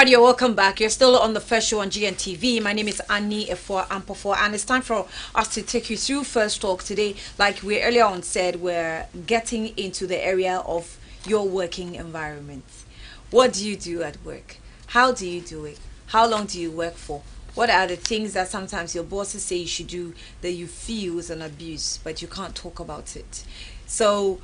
Everybody, you're welcome back. You're still on the first show on GNTV. My name is Annie Ekow Ampofo, and it's time for us to take you through First Talk today. Like we earlier on said, we're getting into the area of your working environment. What do you do at work? How do you do it? How long do you work for? What are the things that sometimes your bosses say you should do that you feel is an abuse, but you can't talk about it? So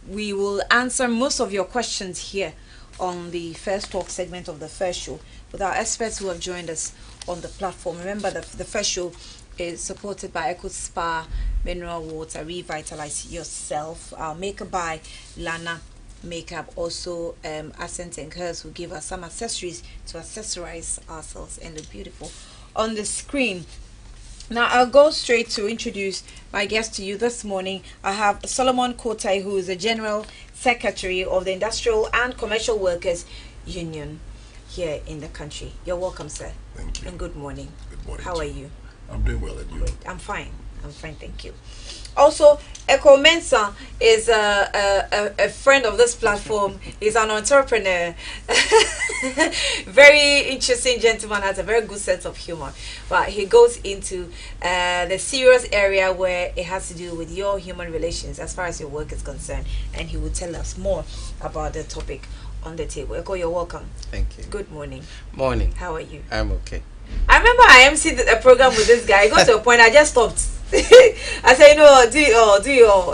we will answer most of your questions here on the First Talk segment of the first show with our experts who have joined us on the platform. Remember that the first show is supported by Ekow Spa Mineral Water, Revitalize Yourself, makeup by Lana Makeup, also Accent and Curls, who give us some accessories to accessorize ourselves and look beautiful on the screen. Now I'll go straight to introduce my guest to you this morning. I have Solomon Kotei, who is the General Secretary of the Industrial and Commercial Workers Union here in the country. You're welcome, sir. Thank you. And good morning. Good morning. How are you? I'm doing well, and you? Great. I'm fine, thank you. Also, Ekow Mensah is a friend of this platform. He's an entrepreneur. Very interesting gentleman, has a very good sense of humor. But he goes into the serious area where it has to do with your human relations as far as your work is concerned. And he will tell us more about the topic on the table. Ekow, you're welcome. Thank you. Good morning. Morning. How are you? I'm okay. I remember I emceed a program with this guy. I got to a point I just stopped. I said, no, do it all.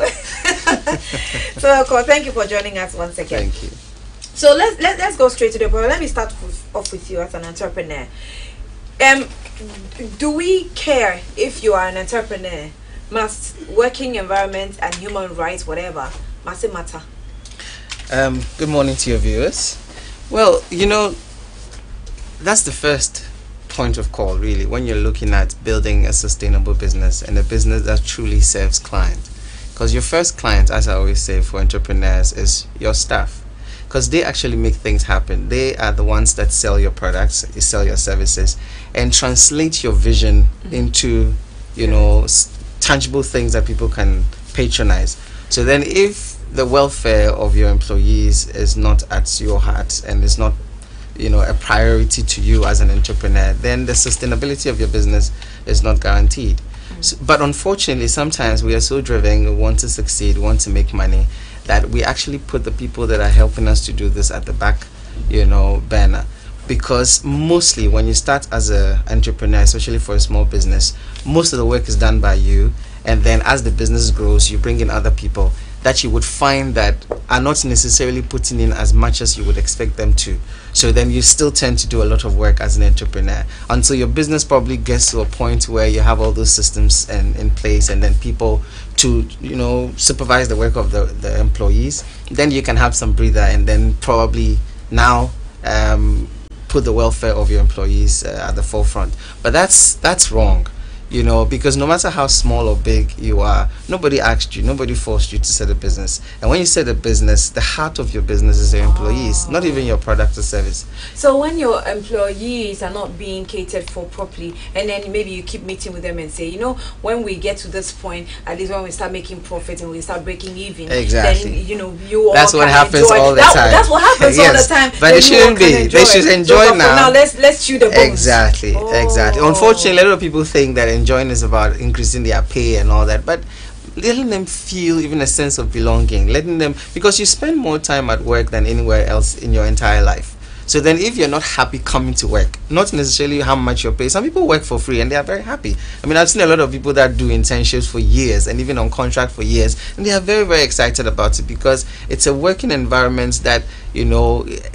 So, Ekow, thank you for joining us once again. Thank you. So let's go straight to the point. Let me start off with you as an entrepreneur. Do we care if you are an entrepreneur? Must working environment and human rights, whatever, must it matter? Good morning to your viewers. Well, that's the first point of call, really, when you're looking at building a sustainable business and a business that truly serves clients. Because your first client, as I always say for entrepreneurs, is your staff. Because they actually make things happen. They are the ones that sell your products, you sell your services, and translate your vision into, tangible things that people can patronize. So then if the welfare of your employees is not at your heart and is not a priority to you as an entrepreneur, then the sustainability of your business is not guaranteed. So, but unfortunately, sometimes we are so driven, we want to succeed, we want to make money, that we actually put the people that are helping us to do this at the back, burner. Because mostly when you start as an entrepreneur, especially for a small business, most of the work is done by you, and then as the business grows, you bring in other people that you would find that are not necessarily putting in as much as you would expect them to. So then you still tend to do a lot of work as an entrepreneur until your business probably gets to a point where you have all those systems in place, and then people to supervise the work of the employees. Then you can have some breather, and then probably now put the welfare of your employees at the forefront. But that's wrong. Because no matter how small or big you are, nobody asked you, nobody forced you to set a business. And when you set a business, the heart of your business is your employees, not even your product or service. So when your employees are not being catered for properly, and then maybe you keep meeting with them and say, when we get to this point, at least when we start making profit and we start breaking even, exactly. then you all that's what happens all the time. That's what happens all the time. But it shouldn't be. They should enjoy so now. Now let's chew the bones. Exactly. Unfortunately, a lot of people think that enjoying is about increasing their pay and all that, but letting them feel even a sense of belonging, because you spend more time at work than anywhere else in your entire life. So then if you're not happy coming to work, not necessarily how much you're paid, some people work for free and they are very happy. I mean, I've seen a lot of people that do internships for years and even on contract for years, and they are very, very excited about it because it's a working environment that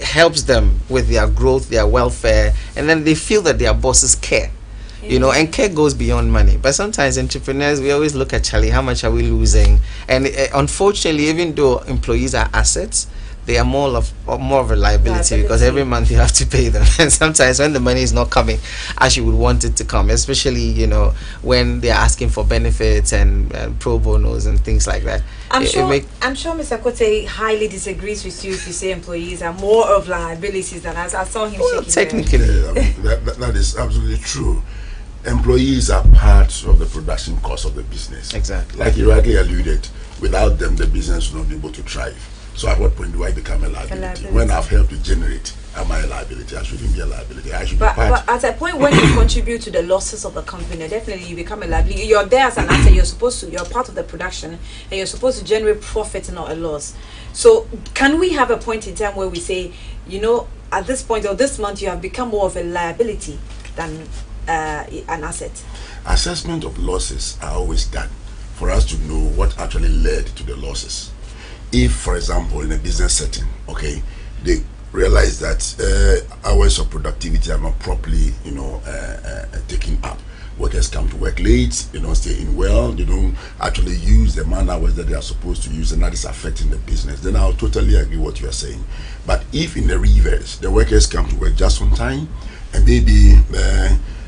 helps them with their growth, their welfare, and then they feel that their bosses care. And care goes beyond money. But sometimes entrepreneurs, we always look at, Charlie, how much are we losing? And unfortunately, even though employees are assets, they are more of a liability because every month you have to pay them. And sometimes when the money is not coming as you would want it to come, especially when they are asking for benefits and pro bonos and things like that. I'm sure Mr. Kotei highly disagrees with you if you say employees are more of liabilities than us. I saw him shaking. Technically, that is absolutely true. Employees are part of the production cost of the business. Exactly. Like you rightly alluded, without them, the business will not be able to thrive. So at what point do I become a liability? When I've helped to generate, am I a liability? I shouldn't be a liability. I should be part. But at a point when you contribute to the losses of the company, definitely you become a liability. You're there as an asset. You're part of the production, and you're supposed to generate profit, not a loss. So can we have a point in time where we say, you know, at this point or this month, you have become more of a liability than an asset? Assessment of losses are always done for us to know what actually led to the losses. If, for example, in a business setting, okay, they realize that hours of productivity are not properly, you know, taken up. Workers come to work late, they don't stay in well, they don't actually use the man hours that they are supposed to use, and that is affecting the business. Then I'll totally agree what you are saying. But if in the reverse, the workers come to work just on time, and maybe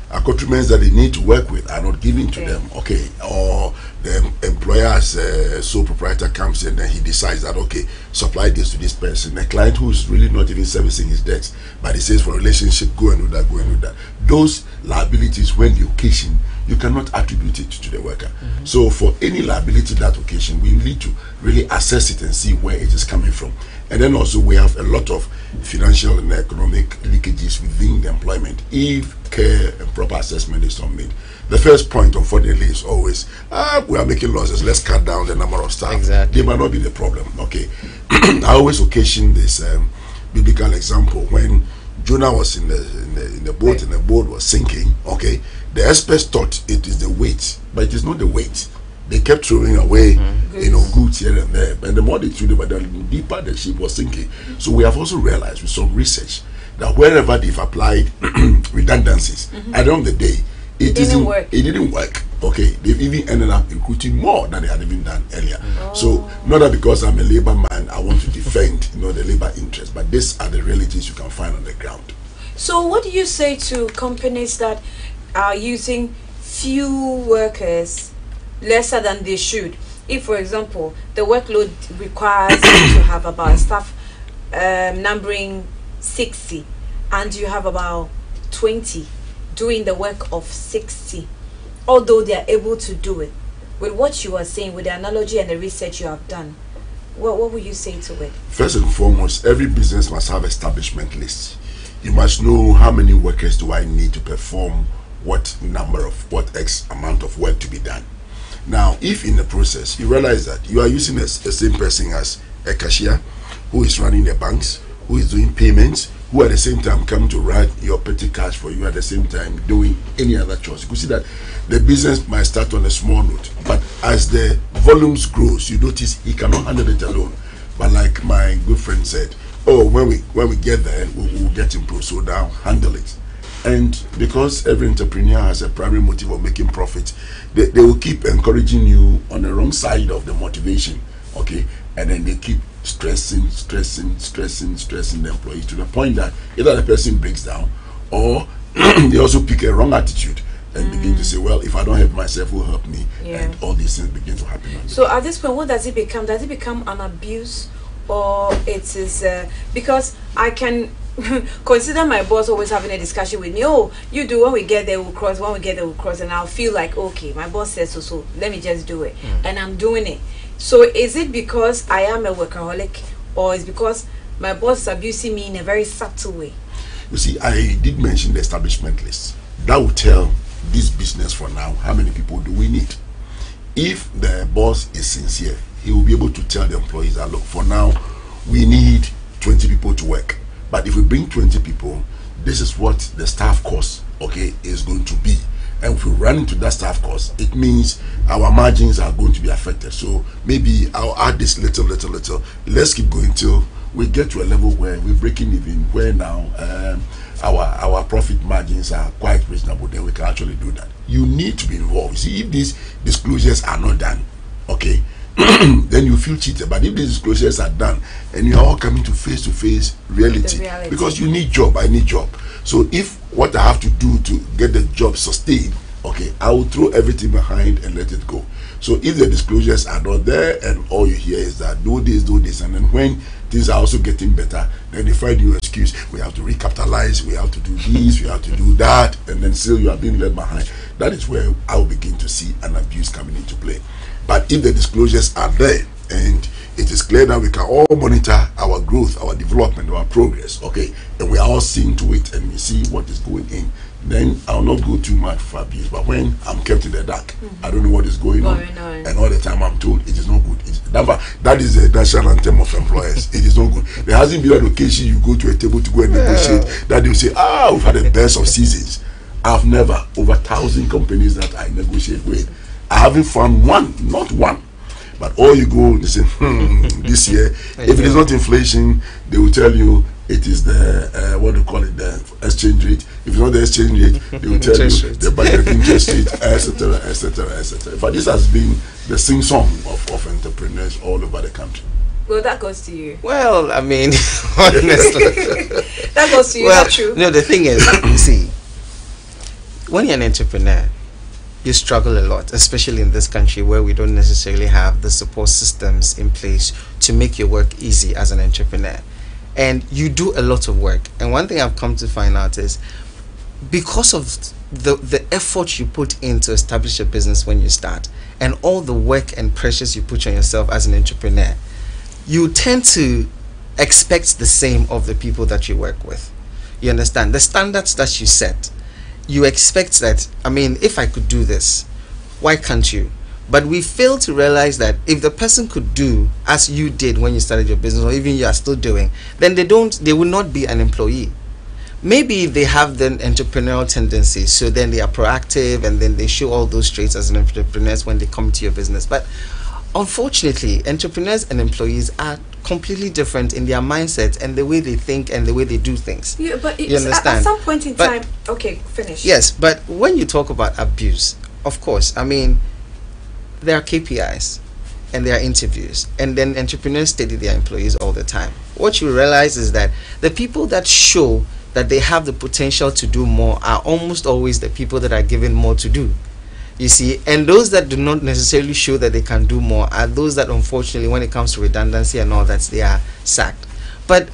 accoutrements that they need to work with are not given to them, okay, or the employer's sole proprietor comes in and he decides that, okay, supply this to this person, a client who is really not even servicing his debts, but he says for relationship, go and do that, go and do that. Those liabilities, when the occasion, you cannot attribute it to the worker. So for any liability that occasion, we need to really assess it and see where it is coming from. And then also we have a lot of financial and economic leakages within the employment if care and proper assessment is not made. The first point, unfortunately, is always, we are making losses, let's cut down the number of staff. Exactly. They might not be the problem, okay. I always occasion this biblical example. When Jonah was in the boat and the boat was sinking, okay, the experts thought it is the weight, but it is not the weight. They kept throwing away, you know, goods here and there. And the more they threw them, the deeper the ship was sinking. So we have also realized with some research that wherever they've applied redundancies, at the end of the day, it didn't work. Okay, they've even ended up recruiting more than they had even done earlier. So not that because I'm a labor man, I want to defend, you know, the labor interest, but these are the realities you can find on the ground. So what do you say to companies that are using few workers lesser than they should? If, for example, the workload requires you to have about staff numbering 60 and you have about 20 doing the work of 60, although they are able to do it, with what you are saying, with the analogy and the research you have done, what would you say to it? First and foremost, every business must have establishment lists. You must know how many workers do I need to perform what number of, what X amount of work to be done. Now, if in the process you realize that you are using the same person as a cashier who is running the banks, who is doing payments, who at the same time come to write your petty cash for you, at the same time doing any other chores, you can see that the business might start on a small note, but as the volumes grows, you notice he cannot handle it alone. But like my good friend said, oh, when we get there, we'll get improved, so now handle it. And because every entrepreneur has a primary motive of making profit, they will keep encouraging you on the wrong side of the motivation, okay? And then they keep stressing the employees to the point that either the person breaks down or they also pick a wrong attitude and begin to say, well, if I don't help myself, who will help me? And all these things begin to happen. So at this point, what does it become? Does it become an abuse, or it is because I can consider my boss always having a discussion with me, oh, you do, when we get there we'll cross, when we get there we'll cross, and I'll feel like, okay, my boss says so let me just do it, and I'm doing it. So is it because I am a workaholic, or is it because my boss is abusing me in a very subtle way? You see, I did mention the establishment list. That will tell this business for now how many people do we need. If the boss is sincere, he will be able to tell the employees that, look, for now we need 20 people to work, but if we bring 20 people, this is what the staff cost, okay, is going to be. And if we run into that staff cost, it means our margins are going to be affected. So maybe I'll add this little. Let's keep going till we get to a level where we're breaking even, where now our profit margins are quite reasonable. Then we can actually do that. You need to be involved. You see, if these disclosures are not done, okay, then you feel cheated. But if these disclosures are done and you are all coming to face reality, because you need job, I need job. So if what I have to do to get the job sustained, okay, I will throw everything behind and let it go. So if the disclosures are not there and all you hear is that do this, and then when things are also getting better, then they find you an excuse. We have to recapitalize, we have to do this, we have to do that, and then still you are being left behind. That is where I will begin to see an abuse coming into play. But if the disclosures are there and it is clear that we can all monitor our growth, our development, our progress, okay, and we are all seeing to it and we see what is going in. Then I'll not go too much for abuse, but when I'm kept in the dark, I don't know what is going on, and all the time I'm told it is not good. That is the national anthem of employers. It is not good. There hasn't been an occasion you go to a table to go and negotiate that they'll say, we've had the best of seasons. I've never, over 1,000 companies that I negotiate with, I haven't found one, not one. But all you go, they say, this year, if it is not inflation, they will tell you it is the, what do you call it, the exchange rate. If it's not the exchange rate, they will tell you the budget interest rate, etc., etc., etc. But this has been the sing-song of entrepreneurs all over the country. Well, that goes to you. Well, I mean, honestly. That goes to you, well, not true. No, the thing is, see, when you're an entrepreneur, you struggle a lot, especially in this country where we don't necessarily have the support systems in place to make your work easy as an entrepreneur. And you do a lot of work. And one thing I've come to find out is because of the effort you put in to establish a business when you start, and all the work and pressures you put on yourself as an entrepreneur, you tend to expect the same of the people that you work with. You understand? The standards that you set, you expect that, I mean, if I could do this, why can't you? But we fail to realize that if the person could do as you did when you started your business, or even you are still doing, then they will not be an employee. Maybe they have the entrepreneurial tendencies, so then they are proactive and then they show all those traits as an entrepreneurs when they come to your business. But unfortunately, entrepreneurs and employees are completely different in their mindset and the way they think and the way they do things. Yeah, but you understand? At some point in time, okay, finish. Yes, but when you talk about abuse, of course, I mean, there are KPIs and there are interviews, and then entrepreneurs study their employees all the time. What you realize is that the people that show that they have the potential to do more are almost always the people that are given more to do. You see, and those that do not necessarily show that they can do more are those that, unfortunately, when it comes to redundancy and all that, they are sacked. But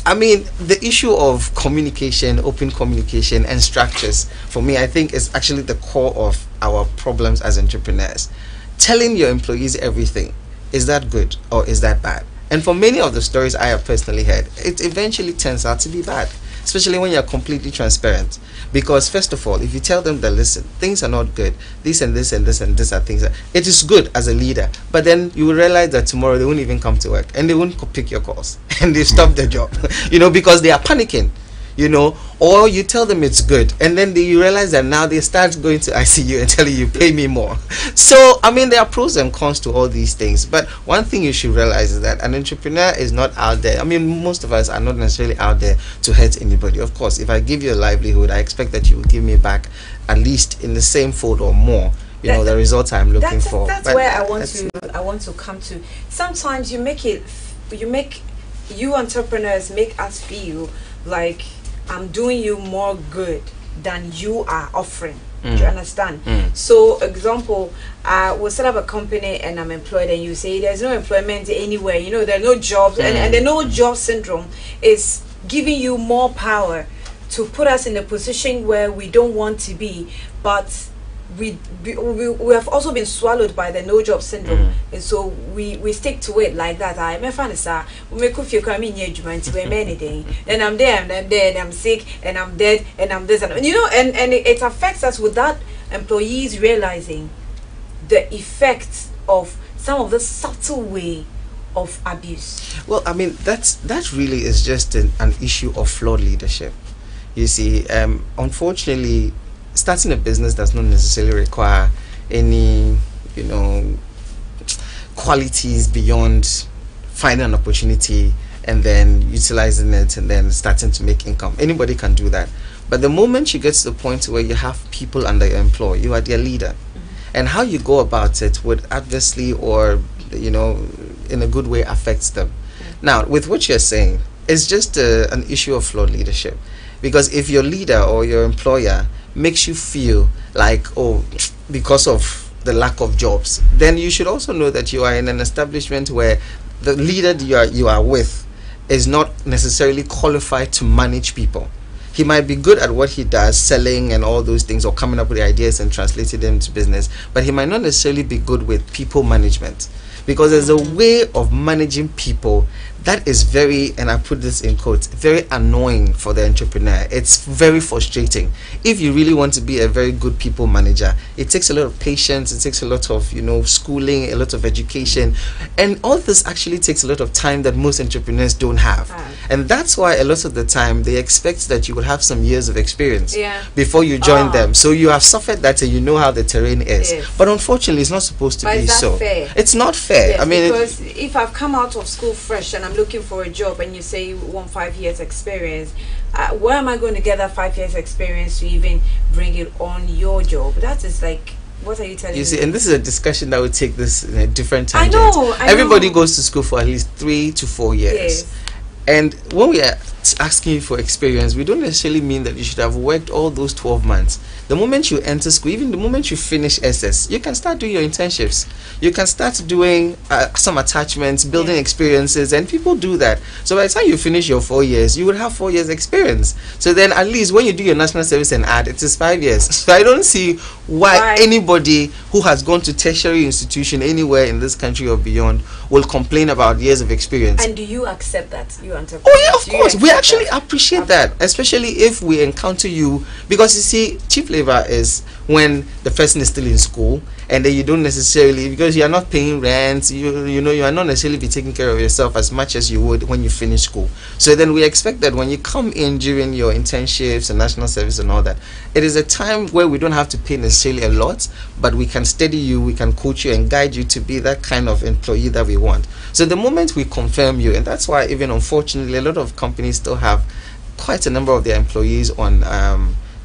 I mean, the issue of communication, open communication and structures, for me, I think is actually the core of our problems as entrepreneurs. Telling your employees everything, is that good or is that bad? And for many of the stories I have personally heard, it eventually turns out to be bad, especially when you're completely transparent. Because first of all, if you tell them that, listen, things are not good, this and this and this and this are things that, it is good as a leader, but then you will realize that tomorrow they won't even come to work and they won't pick your calls and they stop their job, you know, because they are panicking, you know. Or you tell them it's good and then you realize that now they start going to ICU and telling you, pay me more. So I mean, there are pros and cons to all these things, but one thing you should realize is that an entrepreneur is not out there, I mean, most of us are not necessarily out there to hurt anybody. Of course, if I give you a livelihood, I expect that you will give me back at least in the same fold or more, you know, the results I'm looking for. That's where I want to come to. Sometimes you entrepreneurs make us feel like I'm doing you more good than you are offering. Do you understand? So, example, we'll set up a company and I'm employed, and you say there's no employment anywhere, you know, there are no jobs, and the no job syndrome is giving you more power to put us in a position where we don't want to be, but we have also been swallowed by the no job syndrome, and so we stick to it like that. I my friend is we make if you come in here anything, and I'm there and I'm sick and I'm dead and I'm this, and you know, and it affects us without employees realizing the effects of some of the subtle way of abuse. Well, I mean, that really is just an issue of flawed leadership. You see, unfortunately, starting a business does not necessarily require any, you know, qualities beyond finding an opportunity and then utilizing it and then starting to make income. Anybody can do that. But the moment you get to the point where you have people under your employ, you are their leader. And how you go about it would adversely or, you know, in a good way affects them. Now, with what you're saying, it's just an issue of flawed leadership. Because if your leader or your employer makes you feel like, oh, because of the lack of jobs, then you should also know that you are in an establishment where the leader you are with is not necessarily qualified to manage people. He might be good at what he does, selling and all those things, or coming up with ideas and translating them into business, but he might not necessarily be good with people management. because there's a way of managing people that is very, and I put this in quotes, very annoying for the entrepreneur. It's very frustrating. If you really want to be a very good people manager, it takes a lot of patience, it takes a lot of, schooling, a lot of education, and all this actually takes a lot of time that most entrepreneurs don't have. And that's why a lot of the time they expect that you will have some years of experience before you join them. So you have suffered that and you know how the terrain is. But unfortunately, it's not supposed to be so. Fair? It's not fair. Yes, I mean, because if I've come out of school fresh and I'm looking for a job and you say you want 5 years experience, where am I going to get that 5 years experience to even bring it on your job? That is like, what are you telling me? You see, and this is a discussion that would take this in a different tangent. I Everybody know. goes to school for at least 3 to 4 years. Yes. And when we are asking you for experience, we don't necessarily mean that you should have worked all those 12 months. The moment you enter school, even the moment you finish SS, you can start doing your internships. You can start doing some attachments, building experiences, and people do that. So by the time you finish your 4 years, you will have 4 years experience. So then at least when you do your national service and add, it is 5 years. So I don't see why anybody who has gone to tertiary institution anywhere in this country or beyond will complain about years of experience. And do you accept that, you entrepreneurs? Oh yeah, of course. We actually appreciate that, especially if we encounter you, because you see, cheap labor is when the person is still in school and then you don't necessarily, because you are not paying rent, you are not necessarily be taking care of yourself as much as you would when you finish school. So then we expect that when you come in during your internships and national service and all that, it is a time where we don't have to pay necessarily a lot, but we can steady you, we can coach you and guide you to be that kind of employee that we want. So the moment we confirm you, and that's why even unfortunately a lot of companies still have quite a number of their employees on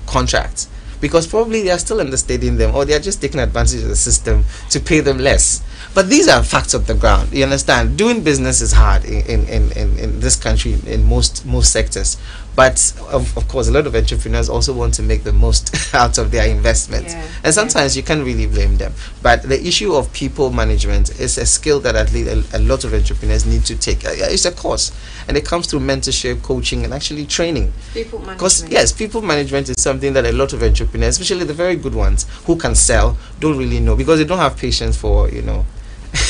contracts, because probably they are still understating them, or they are just taking advantage of the system to pay them less. But these are facts of the ground. You understand? Doing business is hard in this country in most sectors. But of course, a lot of entrepreneurs also want to make the most out of their investments. And sometimes you can't really blame them. But the issue of people management is a skill that at least a lot of entrepreneurs need to take. It's a course. And it comes through mentorship, coaching, and actually training. People management. Because, yes, people management is something that a lot of entrepreneurs, especially the very good ones who can sell, don't really know, because they don't have patience for,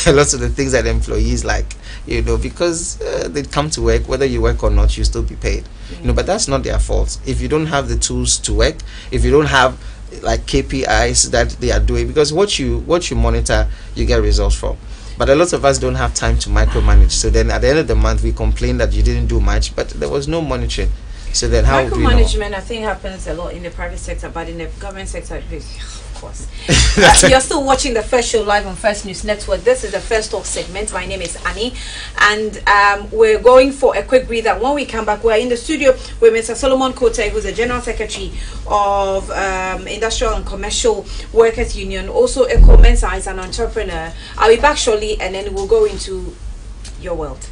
lots of the things that employees like, because they come to work, whether you work or not, you still be paid. But that's not their fault. If you don't have the tools to work, if you don't have like KPIs that they are doing, because what you monitor, you get results from. But a lot of us don't have time to micromanage. So then at the end of the month, we complain that you didn't do much, but there was no monitoring. So then how do we know? Micromanagement, I think, happens a lot in the private sector, but in the government sector, of course. You're still watching the First Show live on First News Network. This is the First Talk segment. My name is Annie, and we're going for a quick breather. When we come back, we're in the studio with Mr. Solomon Kotei, who's the General Secretary of Industrial and Commercial Workers Union. Also, Ekow Mensah is an entrepreneur. I'll be back shortly, and then we'll go into your world.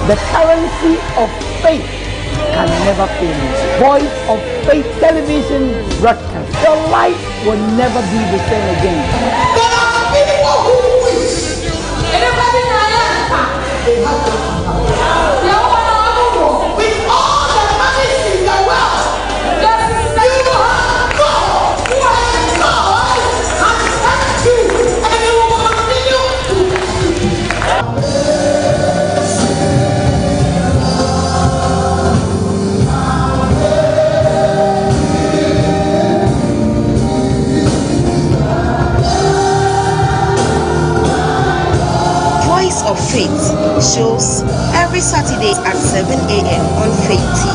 The currency of faith can never fail. Voice of Faith television broadcast. Your life will never be the same again. There are people who wish. Anybody with all the money in the world, you have God who has God has sent you, and you will continue to. Of Faith shows every Saturday at 7 a.m. on Faith TV.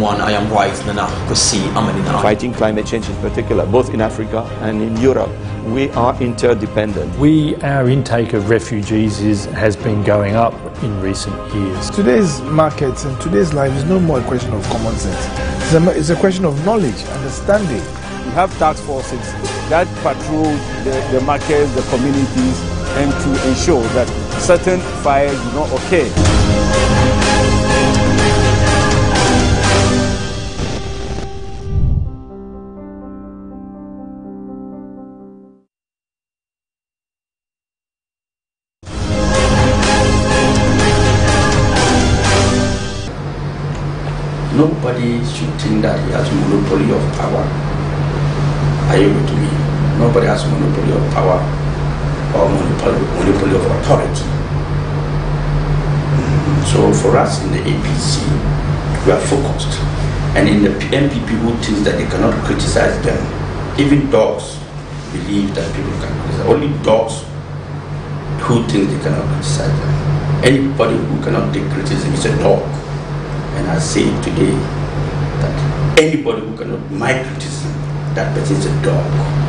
I am wife Nana Kosi Amanina. Fighting climate change in particular, both in Africa and in Europe, we are interdependent. Our intake of refugees has been going up in recent years. Today's markets and today's life is no more a question of common sense. It's a question of knowledge, understanding. We have task forces that patrol the markets, the communities, and to ensure that certain fires do not occur. Nobody should think that he has monopoly of power. Are you with me? Nobody has monopoly of power or monopoly of authority. So for us in the APC, we are focused. And in the MPP who thinks that they cannot criticize them, even dogs believe that people can criticize. Only dogs who think they cannot criticize them. Anybody who cannot take criticism is a dog. And I say today that anybody who cannot my criticism, that person is a dog.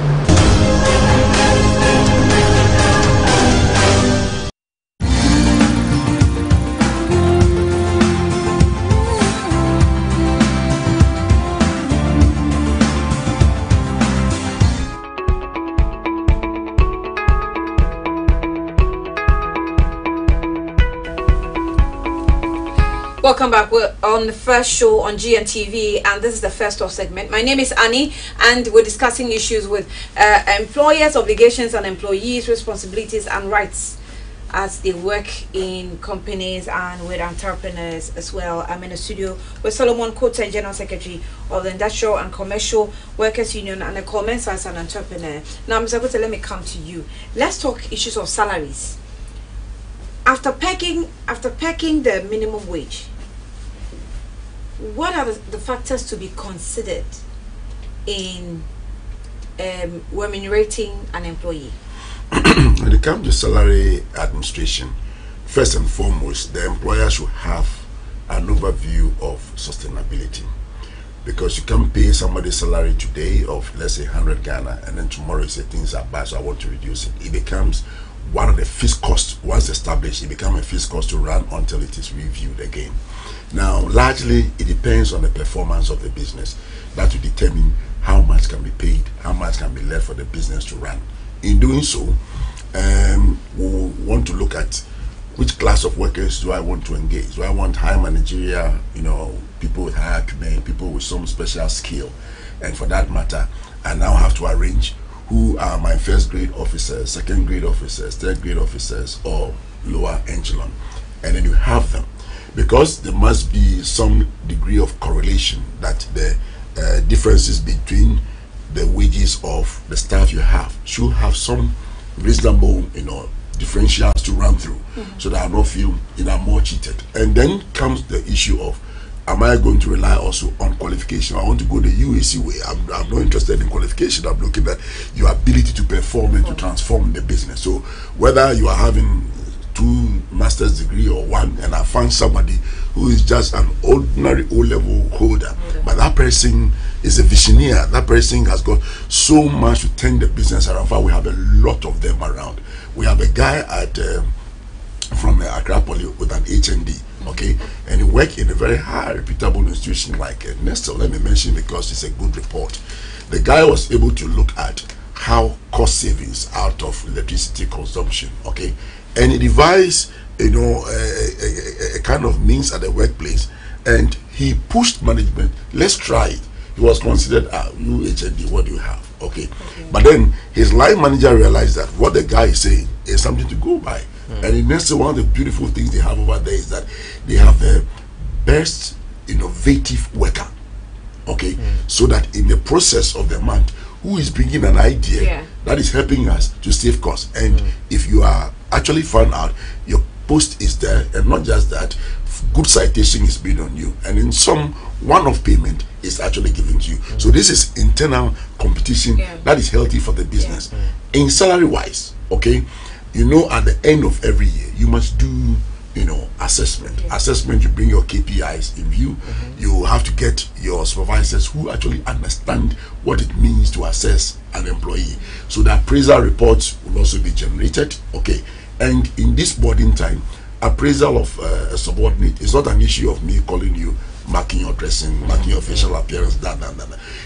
Welcome back. We're on the first show on GNTV, and this is the first off segment. My name is Annie, and we're discussing issues with employers' obligations and employees' responsibilities and rights as they work in companies and with entrepreneurs as well. I'm in the studio with Solomon Kotei, General Secretary of the Industrial and Commercial Workers Union, and Ekow Mensah as an entrepreneur. Now, Mr. Kotei, let me come to you. Let's talk issues of salaries. After pegging the minimum wage, what are the factors to be considered in remunerating an employee? When it comes to salary administration, first and foremost, the employer should have an overview of sustainability. Because you can't pay somebody's salary today of, let's say, 100 Ghana, and then tomorrow you say things are bad, so I want to reduce it. It becomes one of the fixed costs. Once established, it becomes a fixed cost to run until it is reviewed again. Now, largely, it depends on the performance of the business. That will determine how much can be paid, how much can be left for the business to run. In doing so, we want to look at which class of workers do I want to engage. Do I want high managerial, people with high acumen, people with some special skill? And for that matter, I now have to arrange who are my first grade officers, second grade officers, third grade officers, or lower echelon. And then you have them. Because there must be some degree of correlation that the differences between the wages of the staff you have should have some reasonable, differentials to run through, so that I don't feel more cheated. And then comes the issue of, am I going to rely also on qualification? I want to go the UAC way. I'm not interested in qualification. I'm looking at your ability to perform and to transform the business. So whether you are having 2 master's degree or 1, and I find somebody who is just an ordinary O-level holder, but that person is a visionary. That person has got so much to turn the business around. In fact, we have a lot of them around. We have a guy from Accra Poly with an HND, okay, and he worked in a very high reputable institution like Nestle. Let me mention because it's a good report. The guy was able to look at how cost savings out of electricity consumption, okay, and he devised a kind of means at the workplace, and he pushed management, let's try it. He was considered you HND, what do you have? Okay. But then his line manager realized that what the guy is saying is something to go by. And in Nestle, one of the beautiful things they have over there is that they have the best innovative worker. Okay. So that in the process of the month, who is bringing an idea that is helping us to save costs. And if you are actually found out, your post is there, and not just that, good citation is being on you, and in some one-off payment is actually given to you. So this is internal competition that is healthy for the business. In salary wise, okay, at the end of every year you must do assessment. Assessment, you bring your KPIs in view. You have to get your supervisors who actually understand what it means to assess an employee. So the appraisal reports will also be generated. Okay, and in this boarding time, appraisal of a subordinate is not an issue of me calling you, marking your dressing, marking your facial appearance, that.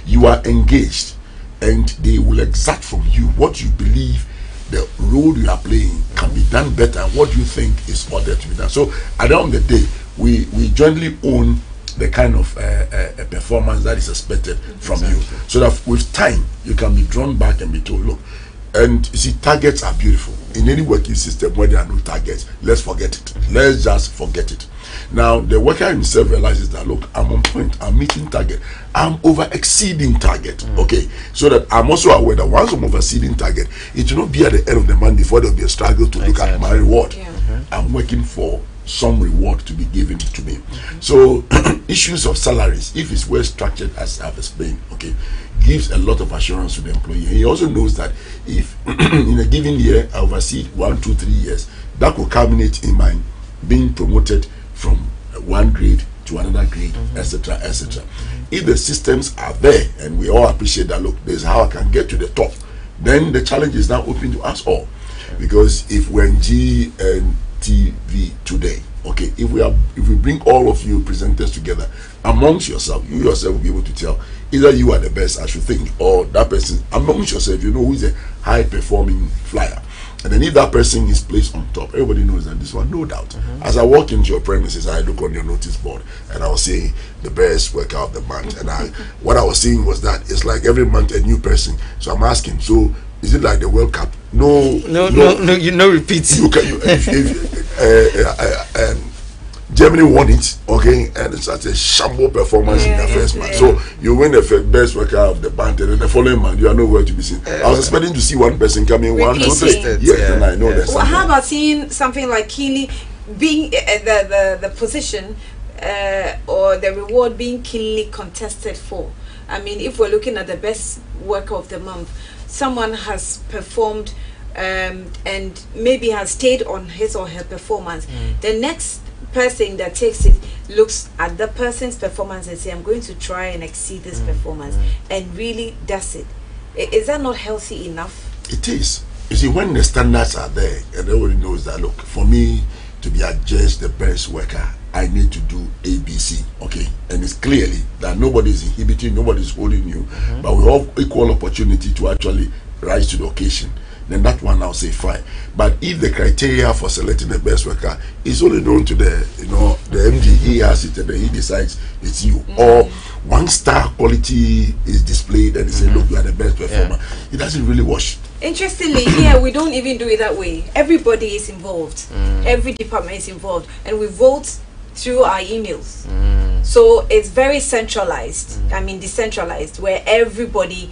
You are engaged, and they will exact from you what you believe the role you are playing can be done better, and what you think is ordered to be done. So at the end of the day, we jointly own the kind of a performance that is expected from you, so that with time you can be drawn back and be told, look. And you see, targets are beautiful. In any working system where there are no targets, let's forget it. Let's just forget it. Now, the worker himself realizes that, look, I'm on point, I'm meeting target, I'm over exceeding target. Okay, so that I'm also aware that once I'm over exceeding target, it will not be at the end of the month before there'll be a struggle to look at my reward. I'm working for some reward to be given to me. So issues of salaries, if it's well structured as I've explained, okay, gives a lot of assurance to the employee. And he also knows that if in a given year I oversee 1, 2, 3 years, that will culminate in my being promoted from one grade to another grade, etc., etc. If the systems are there and we all appreciate that, look, this is how I can get to the top, then the challenge is now open to us all. Because if we're in GNTV today, okay, if we bring all of you presenters together amongst yourself, you yourself will be able to tell either you are the best, I should think, or that person amongst yourself, you know who is a high performing flyer. And then if that person is placed on top, everybody knows that this one, no doubt. As I walk into your premises, I look on your notice board and I will say the best worker of the month. And what I was saying was that it's like every month a new person. So I'm asking, so is it like the World Cup? No, you know, repeat. Germany won it, okay, and it's such a shamble performance in the first match. So you win the best worker of the band, and then the following month you are nowhere to be seen. I was expecting to see one person coming, 1, 2, 3. Yes, and I know that. Well, how about seeing something like keenly being the position or the reward being keenly contested for? I mean, if we're looking at the best worker of the month, someone has performed and maybe has stayed on his or her performance. The next person that takes it looks at the person's performance and say, I'm going to try and exceed this performance, and really does it. Is that not healthy enough? It is. You see, when the standards are there and everybody knows that, look, for me to be adjudged the best worker, I need to do ABC, okay? And it's clearly that nobody is inhibiting, nobody is holding you, but we have equal opportunity to actually rise to the occasion. Then that one I'll say fine. But if the criteria for selecting the best worker is only known to the MD, he has it and then he decides it's you, or 1-star quality is displayed and they say, look, you are the best performer, it doesn't really wash. Interestingly, here we don't even do it that way. Everybody is involved. Every department is involved, and we vote through our emails. So it's very centralized. I mean, decentralized, where everybody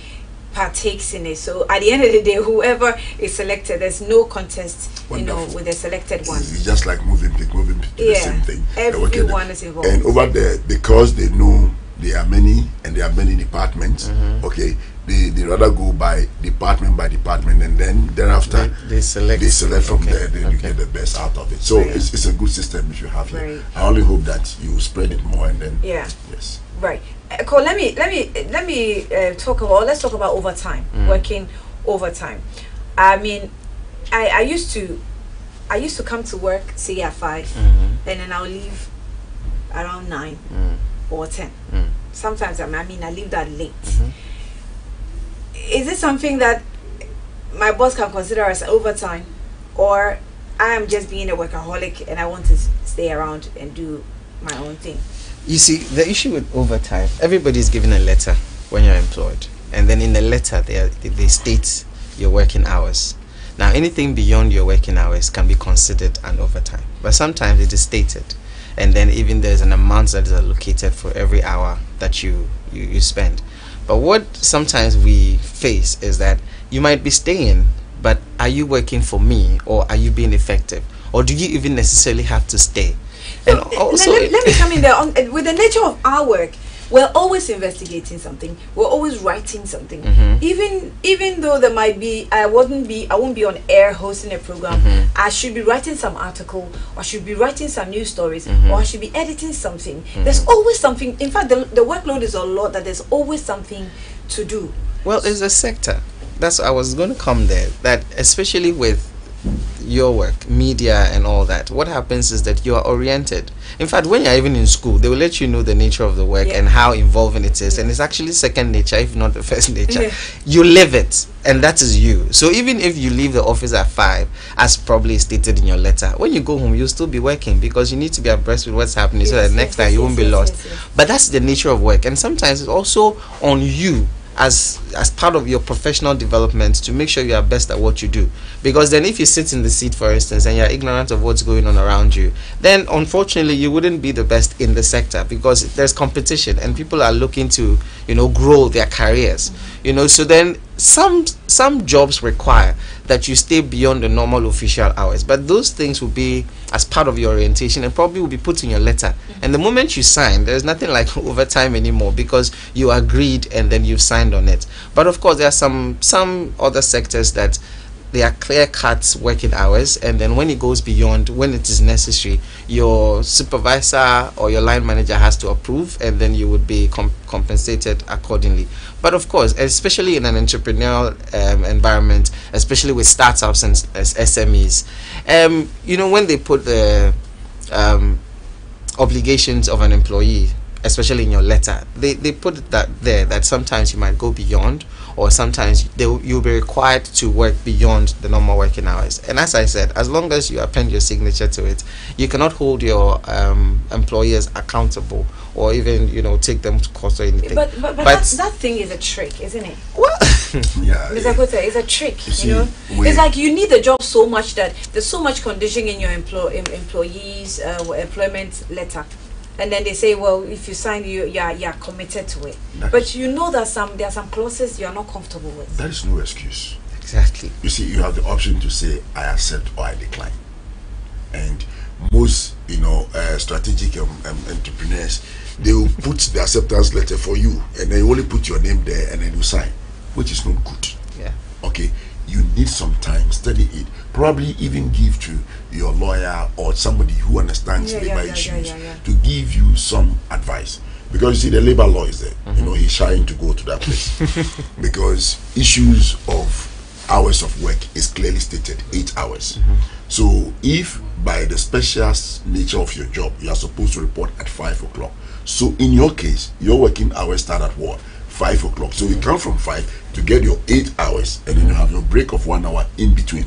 partakes in it. So at the end of the day, whoever is selected, there's no contest, Wonderful. with the selected one. It's just like moving to the same thing. Everyone is involved. And over there, because they know there are many and there are many departments, okay, they rather go by department, and then thereafter they select from there, then you get the best out of it. So it's a good system if you have here. I only hope that you spread it more, and then yes. Right. Ekow, let me talk about. Let's talk about overtime. Working overtime. I mean, I used to come to work, say at 5, and then I'll leave around 9 or 10. Sometimes I leave that late. Is it something that my boss can consider as overtime, or I am just being a workaholic and I want to stay around and do my own thing? You see, the issue with overtime, everybody is given a letter when you're employed, and then in the letter they state your working hours. Now, anything beyond your working hours can be considered an overtime, but sometimes it is stated, and then even there's an amount that is allocated for every hour that you spend. But what sometimes we face is that you might be staying, but are you working for me, or are you being effective, or do you even necessarily have to stay? So and also let me come in there. With the nature of our work, we're always investigating something. We're always writing something. Even though there might be, I won't be on air hosting a program. I should be writing some article, or I should be writing some news stories, or I should be editing something. There's always something. In fact, the workload is a lot that there's always something to do. Well, it's a sector. That's I was going to come there. That especially with your work, media and all that, what happens is that you are oriented. In fact, when you're even in school, they will let you know the nature of the work and how involving it is, and it's actually second nature, if not the first nature. You live it, and that is you. So even if you leave the office at 5, as probably stated in your letter, when you go home, you'll still be working, because you need to be abreast with what's happening, so that next time you won't be lost. But that's the nature of work, and sometimes it's also on you as part of your professional development to make sure you are best at what you do. Because then if you sit in the seat, for instance, and you're ignorant of what's going on around you, then unfortunately you wouldn't be the best in the sector, because there's competition and people are looking to, you know, grow their careers. You know, so then some jobs require that you stay beyond the normal official hours, but those things will be as part of your orientation and probably will be put in your letter. And the moment you sign, there's nothing like overtime anymore, because you agreed and then you've signed on it. But of course, there are some other sectors that they are clear-cut working hours, and then when it goes beyond, when it is necessary, your supervisor or your line manager has to approve, and then you would be compensated accordingly. But of course, especially in an entrepreneurial environment, especially with startups and SMEs, you know, when they put the obligations of an employee, especially in your letter, they put that there, that sometimes you might go beyond, or sometimes you'll be required to work beyond the normal working hours. And as I said, as long as you append your signature to it, you cannot hold your employers accountable, or even, you know, take them to court or anything. But that thing is a trick, isn't it? Well, yeah, Mr. Kotei, it's a trick. You know, it's like you need the job so much that there's so much conditioning in your employees' employment letter. And then they say, well, if you sign, you're committed to it. But you know that there are some clauses you're not comfortable with. That is no excuse. Exactly. You see, you have the option to say, I accept or I decline. And most, you know, strategic entrepreneurs, they will put the acceptance letter for you, and then you only put your name there, and then you sign, which is not good. Yeah. Okay. You need some time, study it, probably even give to your lawyer or somebody who understands labor issues to give you some advice. Because you see, the labor law is there. You know, he's shying to go to that place. Because issues of hours of work is clearly stated, 8 hours. So if by the special nature of your job, you are supposed to report at 5 o'clock. So in your case, your working hours start at what? 5 o'clock. So you come from 5 to get your 8 hours, and then you have your break of 1 hour in between.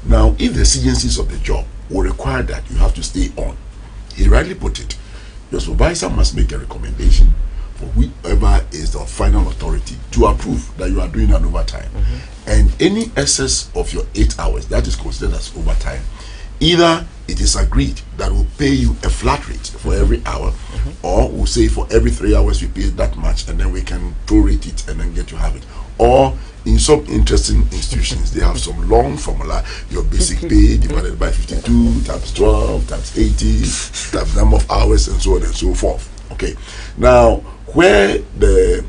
Now, if the exigencies of the job will require that you have to stay on, he rightly put it, your supervisor must make a recommendation for whoever is the final authority to approve that you are doing an overtime. And any excess of your 8 hours, that is considered as overtime. Either it is agreed that we'll pay you a flat rate for every hour, or we'll say for every 3 hours we pay that much, and then we can prorate it and then get you have it. Or in some interesting institutions, they have some long formula, your basic pay divided by 52 times 12 times 80 times number of hours, and so on and so forth. Okay. Now, where the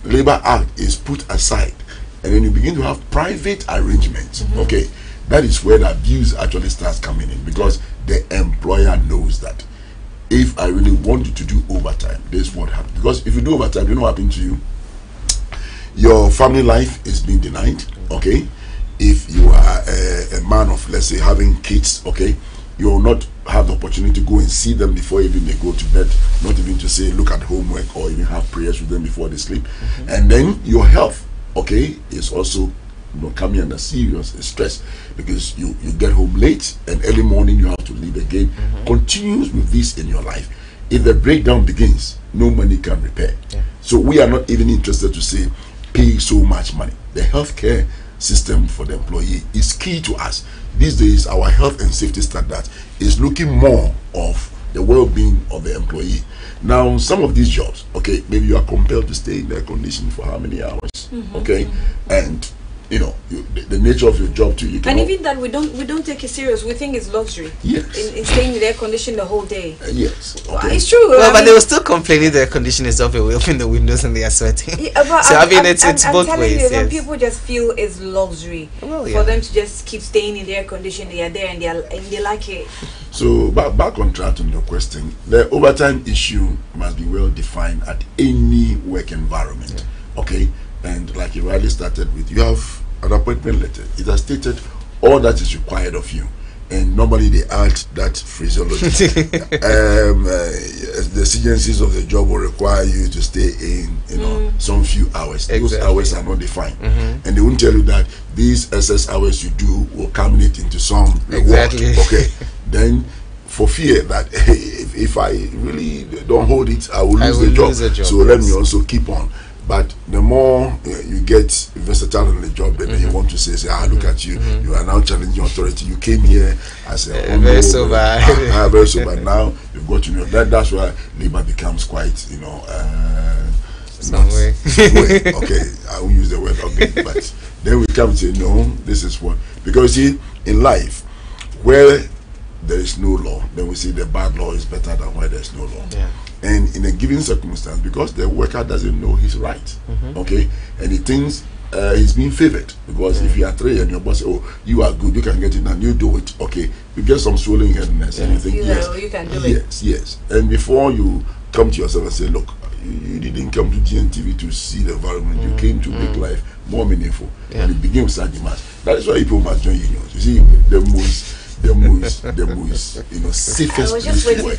Labor Act is put aside, and then you begin to have private arrangements, okay, that is where the abuse actually starts coming in, because the employer knows that if I really want you to do overtime, this is what happens. Because if you do overtime, you know what happens to you? Your family life is being denied, okay? If you are a man of, let's say, having kids, okay, you will not have the opportunity to go and see them before even they go to bed, not even to say, look at homework, or even have prayers with them before they sleep. And then your health, okay, is also, you know, coming under serious stress, because you get home late and early morning you have to leave again. Continues with this in your life. If the breakdown begins, no money can repair. So we are not even interested to say pay so much money. The healthcare system for the employee is key to us. These days, our health and safety standard is looking more of the well-being of the employee. Now, some of these jobs, okay, maybe you are compelled to stay in their condition for how many hours, okay, and you know, the nature of your job too. You and even that we don't take it serious. We think it's luxury. Yes. In staying in air conditioned the whole day. Yes. Okay. Well, it's true. Well, but they were still complaining the air conditioning is off. We open the windows and they are sweating. Yeah, so I mean, it's both ways. You, yes. People just feel it's luxury for them to just keep staying in the air conditioning. They are there and they like it. So back on track on your question, the overtime issue must be well defined at any work environment. Okay, and like you rightly started with, you have an appointment letter. It has stated all that is required of you, and normally they add that phraseology. The exigencies of the job will require you to stay in, some few hours. Exactly. Those hours are not defined, and they won't tell you that these excess hours you do will culminate into some reward. Exactly. Okay, then for fear that if I really don't hold it, I will lose the job. So let me also keep on. But the more you get versatile in the job, then you want to say, look at you, you are now challenging authority. You came here as a very sober. Very sober. Now you've got to know that's why labor becomes quite, some way. Okay, I will use the word ugly, but then we come to say, no, this is what, because see, in life, where there is no law, then we say the bad law is better than where there's no law. Yeah. And in a given circumstance, because the worker doesn't know his right, okay, and he thinks he's being favored, because if you are three and your boss say, oh, you are good, you can get it and you do it, okay, you get some swelling headedness and you think, yes, you can do it. Yes. And before you come to yourself and say, look, you didn't come to GNTV to see the environment, you came to make life more meaningful. And it begins with such demands. That is why people must join unions. You see, the most safest place to work.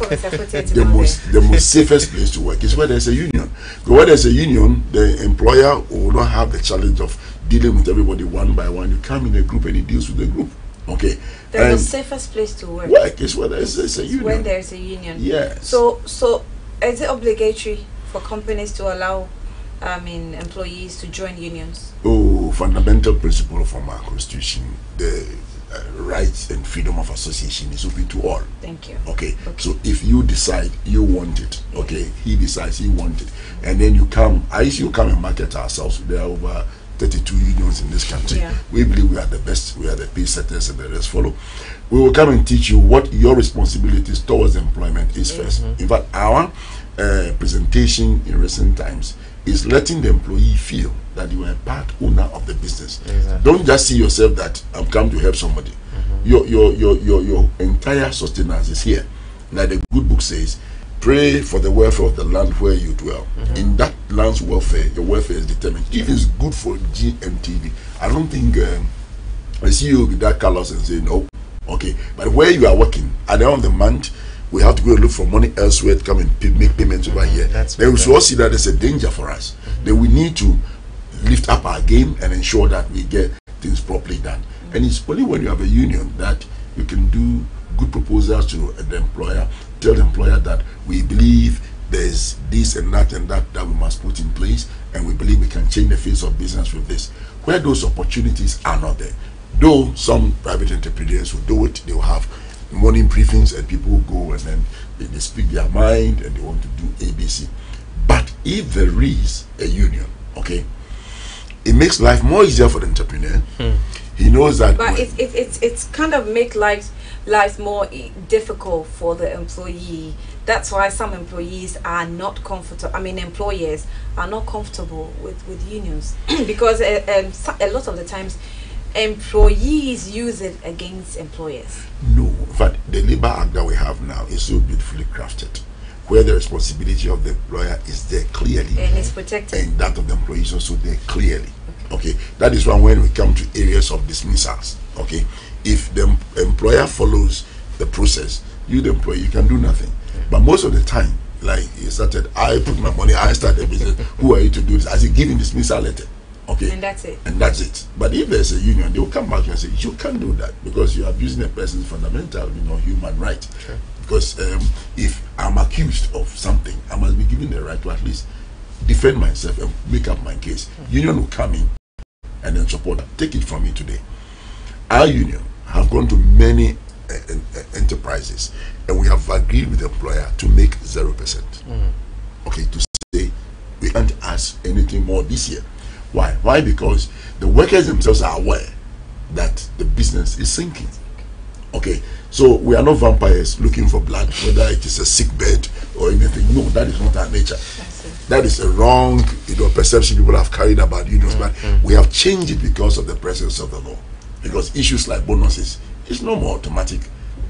The most safest place to work is where there's a union. But where there's a union, the employer will not have the challenge of dealing with everybody one by one. You come in a group and he deals with the group. Okay. The safest place to work is where there's a union. When there's a union. Yes. So is it obligatory for companies to allow employees to join unions? Oh, fundamental principle from our constitution, the rights and freedom of association is open to all. Thank you. Okay. So if you decide you want it, okay, he decides he wants it, and then you come, you come and market ourselves. There are over 32 unions in this country. Yeah. We believe we are the best, we are the pace setters, and the rest follow. We will come and teach you what your responsibilities towards employment is first. In fact, our presentation in recent times is letting the employee feel that you are a part owner of the business. Exactly. Don't just see yourself that I'm come to help somebody. Your entire sustenance is here. Like the good book says, pray for the welfare of the land where you dwell. In that land's welfare, your welfare is determined. If it's good for GMTV, I don't think a CEO will be that callous and say no. Okay, but where you are working, at the end of the month, we have to go and look for money elsewhere to come and make payments over here. Then we should all see that there's a danger for us. Then we need to lift up our game and ensure that we get things properly done. And it's only when you have a union that you can do good proposals to the employer, tell the employer that we believe there's this and that that we must put in place, and we believe we can change the face of business with this. Where those opportunities are not there, though some private entrepreneurs will do it, they will have morning briefings and people will go and then they speak their mind and they want to do ABC. But if there is a union, okay, it makes life more easier for the entrepreneur. He knows that. But it's kind of make life more difficult for the employee. That's why some employees are not comfortable. Employers are not comfortable with unions because a lot of the times employees use it against employers. No, in fact, the Labor Act that we have now is so beautifully crafted, where the responsibility of the employer is there clearly, and it's protected, and that of the employee is also there clearly. Okay, that is why when we come to areas of dismissals, okay, if the employer follows the process, you the employee, you can do nothing. But most of the time, like he started, I put my money, I started a business. Who are you to do this? As he give him dismissal letter. Okay, and that's it. And that's it. But if there's a union, they will come back and say you can't do that because you are abusing a person's fundamental, human right. Sure. Because if I'm accused of something, I must be given the right to at least defend myself and make up my case. Union will come in and then support. Take it from me today. Our union have gone to many enterprises, and we have agreed with the employer to make 0%. Okay, to say we can't ask anything more this year. Why? Because the workers themselves are aware that the business is sinking. Okay, so we are not vampires looking for blood, whether it is a sick bed or anything. No, that is not our nature. That is a wrong, perception people have carried about unions, but we have changed it because of the presence of the law. Because issues like bonuses is no more automatic.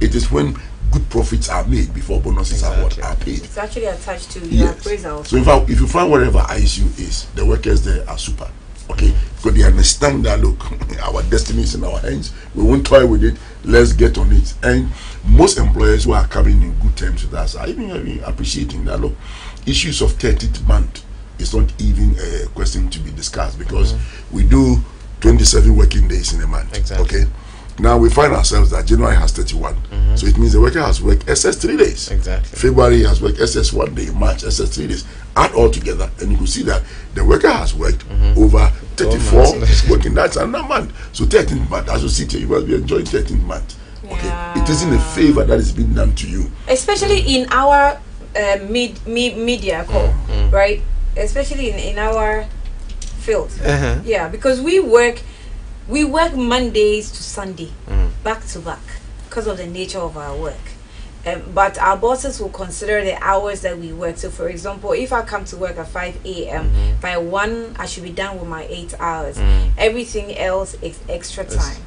It is when good profits are made before bonuses are paid. It's actually attached to your appraisal. So in fact, if you find whatever ISU is, the workers there are super. Okay, because they understand that, look, our destiny is in our hands. We won't toy with it. Let's get on it. And most employers who are coming in good terms with us are even appreciating that, look, issues of 13th month is not even a question to be discussed, because we do 27 working days in a month. Exactly. Okay. Now we find ourselves that January has 31, so it means the worker has worked SS 3 days. Exactly. February has worked SS 1 day, March SS 3 days. Add all together, and you can see that the worker has worked over 34 working. That's another month. So 13th month, as you see here, you must be enjoying 13th month. Okay, it isn't a favor that is being done to you, especially in our media call, right? Especially in our field. Yeah, because we work Mondays to Sunday, back to back, because of the nature of our work. But our bosses will consider the hours that we work. So, for example, if I come to work at 5 a.m., by 1, I should be done with my 8 hours. Everything else is extra time.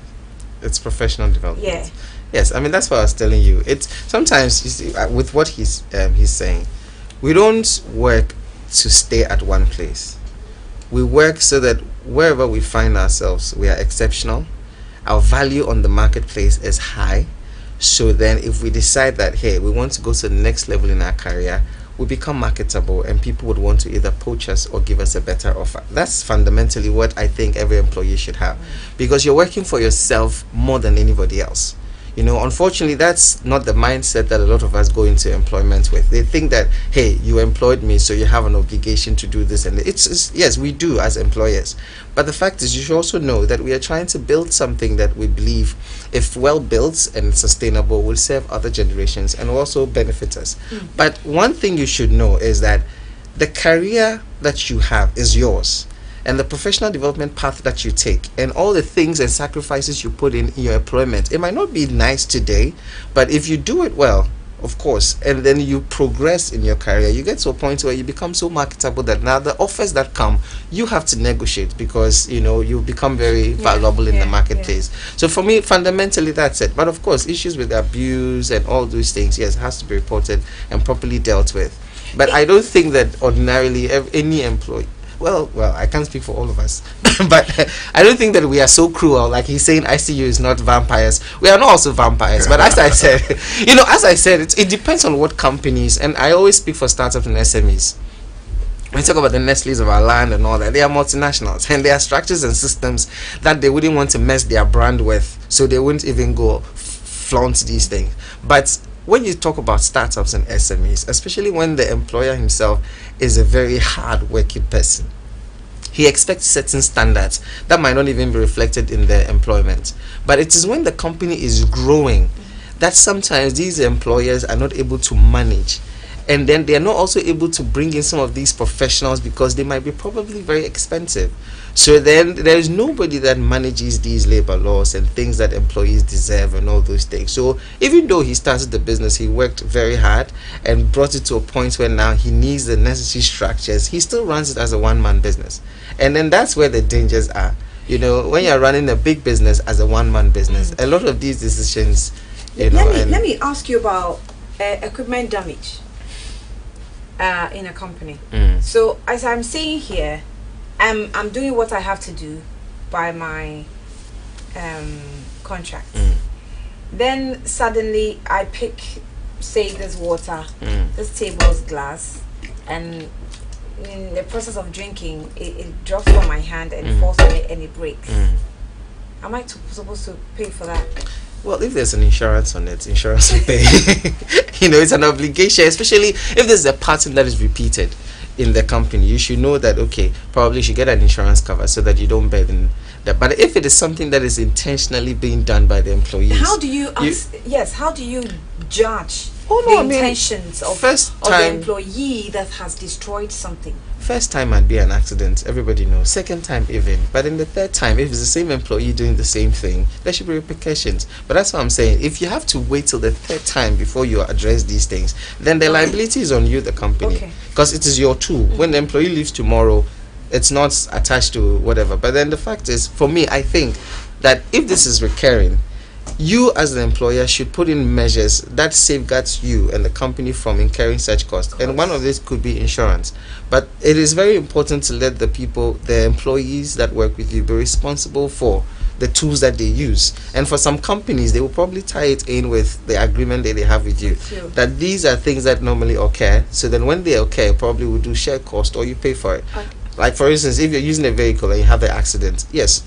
It's professional development. Yeah. Yes, I mean, that's what I was telling you. It's sometimes, you see, with what he's saying, we don't work to stay at one place. We work so that wherever we find ourselves, we are exceptional. Our value on the marketplace is high. So then if we decide that, hey, we want to go to the next level in our career, we become marketable and people would want to either poach us or give us a better offer. That's fundamentally what I think every employee should have, because you're working for yourself more than anybody else. Unfortunately, that's not the mindset that a lot of us go into employment with. They think that, hey, you employed me, so you have an obligation to do this. And it's yes, we do as employers. But the fact is, you should also know that we are trying to build something that we believe, if well built and sustainable, will serve other generations and will also benefit us. But one thing you should know is that the career that you have is yours. And the professional development path that you take and all the things and sacrifices you put in your employment, it might not be nice today, but if you do it well, of course, and then you progress in your career, you get to a point where you become so marketable that now the offers that come, you have to negotiate, because you become very valuable in the marketplace. So for me, fundamentally, that's it. But of course, issues with abuse and all those things, yes, it has to be reported and properly dealt with. But I don't think that ordinarily any employee, well, I can't speak for all of us, but I don't think that we are so cruel. Like he's saying, ICU is not vampires. We are not also vampires. But as I said, it depends on what companies. And I always speak for startups and SMEs. When we talk about the Nestle's of our land and all that, they are multinationals, and there are structures and systems that they wouldn't want to mess their brand with, so they wouldn't even go flaunt these things. But when you talk about startups and SMEs, especially when the employer himself is a very hard-working person, he expects certain standards that might not even be reflected in their employment. But it is when the company is growing that sometimes these employers are not able to manage, and then they are not also able to bring in some of these professionals because they might be probably very expensive. So then there is nobody that manages these labor laws and things that employees deserve and all those things. So even though he started the business, he worked very hard and brought it to a point where now he needs the necessary structures. He still runs it as a one-man business. And then that's where the dangers are. When you're running a big business as a one-man business, a lot of these decisions, Let me ask you about equipment damage in a company. So as I'm saying here, I'm doing what I have to do by my contract. Then suddenly I pick, say, this water, this table's glass, and in the process of drinking, it drops from my hand and falls on it and it breaks. Am I supposed to pay for that? Well, if there's an insurance on it, insurance will pay. It's an obligation, especially if there's a pattern that is repeated in the company. You should know that, okay, probably you should get an insurance cover so that you don't burden that. But if it is something that is intentionally being done by the employees, how do you judge the intentions of the employee that has destroyed something? first time might be an accident, everybody knows. Second time even. But in the third time, if it's the same employee doing the same thing, there should be repercussions. But that's what I'm saying. If you have to wait till the third time before you address these things, then the liability is on you, the company. Because it is your tool. When the employee leaves tomorrow, it's not attached to whatever. But then the fact is, for me, I think that if this is recurring, you as the employer should put in measures that safeguards you and the company from incurring such costs. And one of these could be insurance. But it is very important to let the people, the employees that work with you, be responsible for the tools that they use. And for some companies, they will probably tie it in with the agreement that they have with you. That these are things that normally occur. So then when they occur, probably will do share cost or you pay for it. Like for instance, if you're using a vehicle and you have an accident, yes,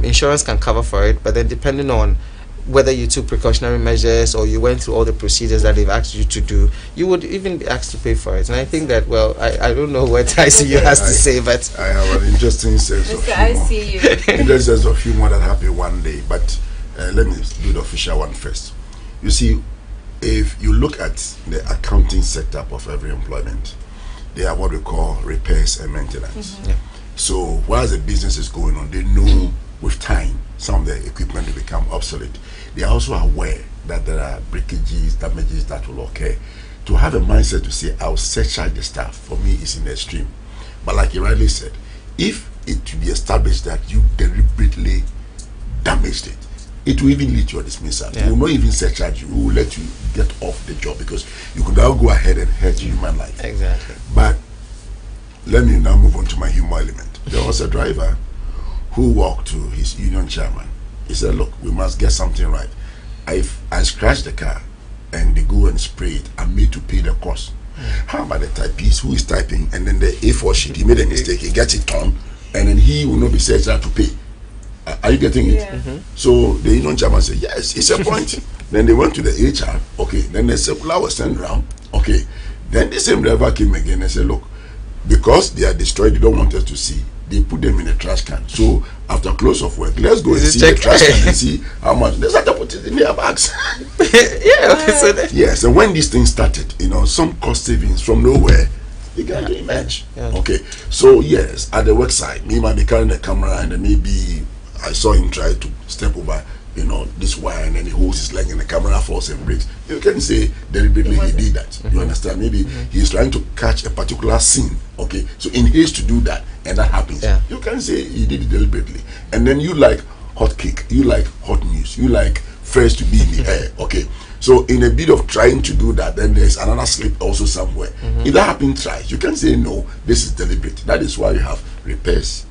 insurance can cover for it, but then depending on whether you took precautionary measures or you went through all the procedures that they've asked you to do, you would even be asked to pay for it. And I think that, well, I don't know what ICU has to say, but I have an interesting sense of humor. Interesting sense of humor that happened one day, but let me do the official one first. You see, if you look at the accounting setup of every employment, they have what we call repairs and maintenance. So whilst the business is going on, they know with time some of the equipment will become obsolete. They are also aware that there are breakages, damages that will occur. To have a mindset to say, I'll surcharge the staff, for me is in the extreme. But like you rightly said, if it to be established that you deliberately damaged it, it will even lead to your dismissal. It will not even surcharge you. It will let you get off the job because you could now go ahead and hurt human life. Exactly. But let me now move on to my humor element. There was a driver who walked to his union chairman. He said, look, we must get something right. I scratched the car and they go and spray it. I'm made to pay the cost. How about the typist who is typing and then the A4 sheet, he made a mistake, he gets it torn, and then he will not be surcharged to pay. Are you getting it? So the union chairman said, yes, it's a point. Then they went to the HR. Okay. Then the circular was sent around. Okay. Then the same driver came again and said, look, because they are destroyed, they don't want us to see. They put them in a trash can. So after close of work, let's go and see the trash can and see how much. They start to put it in their bags. Yes. And when this thing started, you know, some cost savings from nowhere began to emerge. Okay. So yes, at the website, me might be carrying the camera and then maybe I saw him try to step over, you know, this wire, and then he holds his leg and the camera falls and breaks. You can say deliberately he did that. You understand? Maybe he's trying to catch a particular scene. Okay, so in haste to do that, and that happens. You can say he did it deliberately. And then you like hot cake, you like hot news, you like first to be in the air. Okay, so in a bit of trying to do that, then there's another slip also somewhere. If that happens twice, you can say no, this is deliberate. That is why you have repairs,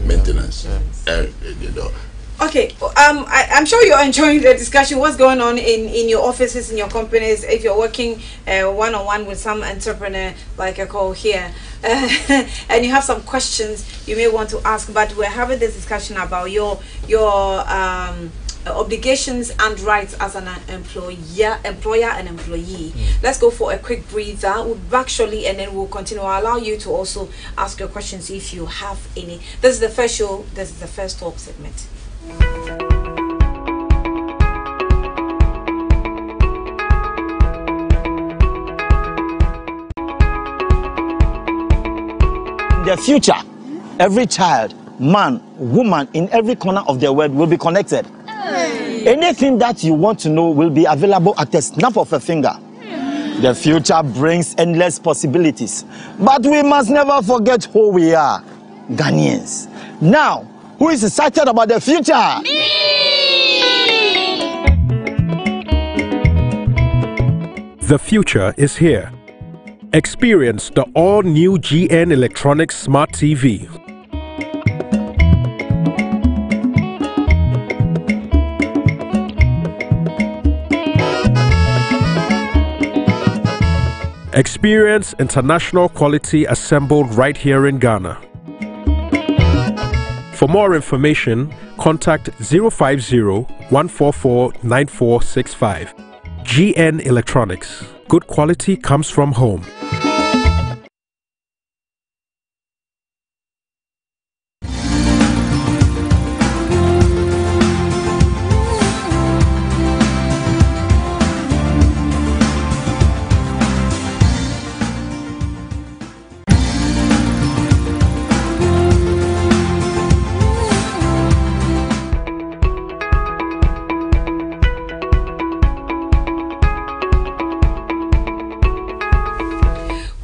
maintenance, you know. Okay, I'm sure you're enjoying the discussion. What's going on in your offices, in your companies, if you're working one-on-one with some entrepreneur like Ekow here, and you have some questions you may want to ask, but we're having this discussion about your obligations and rights as an employer and employee. Let's go for a quick breather. We'll be back shortly and then we'll continue. I'll allow you to also ask your questions if you have any. This is the first show. This is the first talk segment. In the future, every child, man, woman in every corner of the world will be connected. Anything that you want to know will be available at the snap of a finger. The future brings endless possibilities, but we must never forget who we are, Ghanaians. Now, who is excited about the future? Me! The future is here. Experience the all-new GN Electronics Smart TV. Experience international quality assembled right here in Ghana. For more information, contact 050-144-9465. GN Electronics. Good quality comes from home.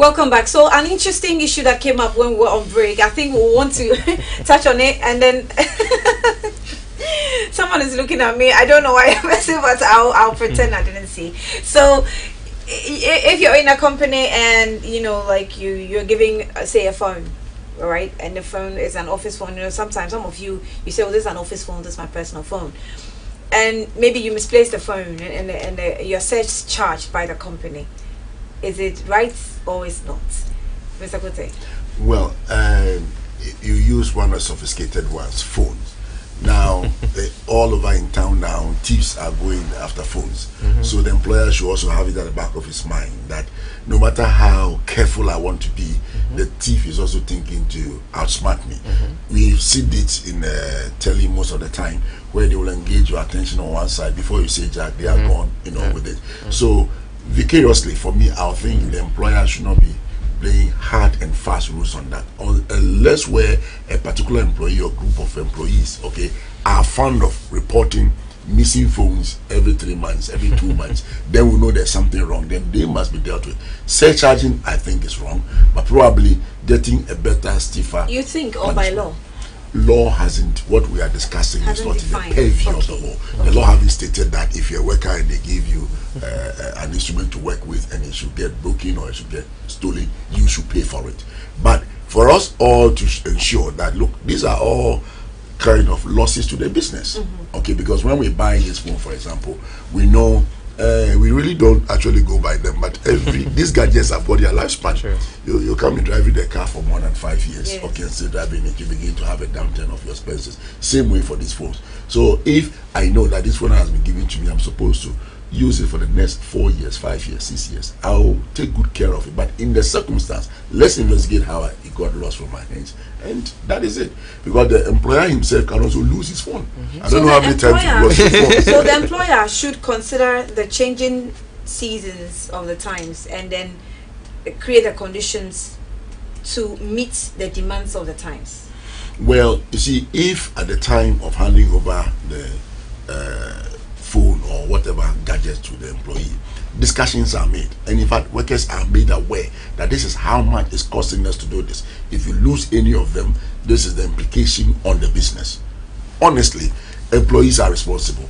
Welcome back. So an interesting issue that came up when we were on break. I think we want to touch on it, and then someone is looking at me. I don't know why I'm messing, but I'll pretend I didn't see. So if you're in a company and like you're giving say a phone, right, and the phone is an office phone. Sometimes some of you say, "Oh, this is an office phone. This is my personal phone," and maybe you misplaced the phone, and your search charged by the company. Is it right or is not, Mr. Kotei? Well, you use one of the sophisticated ones, phones. Now, all over in town now, thieves are going after phones. So the employer should also have it at the back of his mind that no matter how careful I want to be, the thief is also thinking to outsmart me. We've seen it in telly most of the time, where they will engage your attention on one side before you say Jack, they are gone, with it. So vicariously, for me, I think the employer should not be playing hard and fast rules on that, unless where a particular employee or group of employees, okay, are fond of reporting missing phones every 3 months, every 2 months. Then we know there's something wrong. Then they must be dealt with. Surcharging, I think, is wrong, but probably getting a better, stiffer. You think, or by law? Law hasn't. What we are discussing is not in the purview of the law. The law having stated that if you're a worker and they give you an instrument to work with and it should get broken or it should get stolen, you should pay for it. But for us all to ensure that, look, these are all kind of losses to the business, okay? Because when we buy this phone, for example, we know we really don't actually go by them, but these gadgets have got their lifespan. Sure. You come and driving the car for more than 5 years, yes. Okay, and still driving it, you begin to have a downturn of your expenses. Same way for these phones. So if I know that this phone has been given to me, I'm supposed to use it for the next 4 years, 5 years, 6 years. I'll take good care of it. But in the circumstance, let's investigate how it got lost from my hands. And that is it. Because the employer himself can also lose his phone. I don't know how many times he lost his phone. So the employer should consider the changing seasons of the times and then create the conditions to meet the demands of the times. Well, you see, if at the time of handing over the phone or whatever gadget to the employee, discussions are made, and in fact workers are made aware that this is how much it's costing us to do this. If you lose any of them, this is the implication on the business. Honestly, employees are responsible,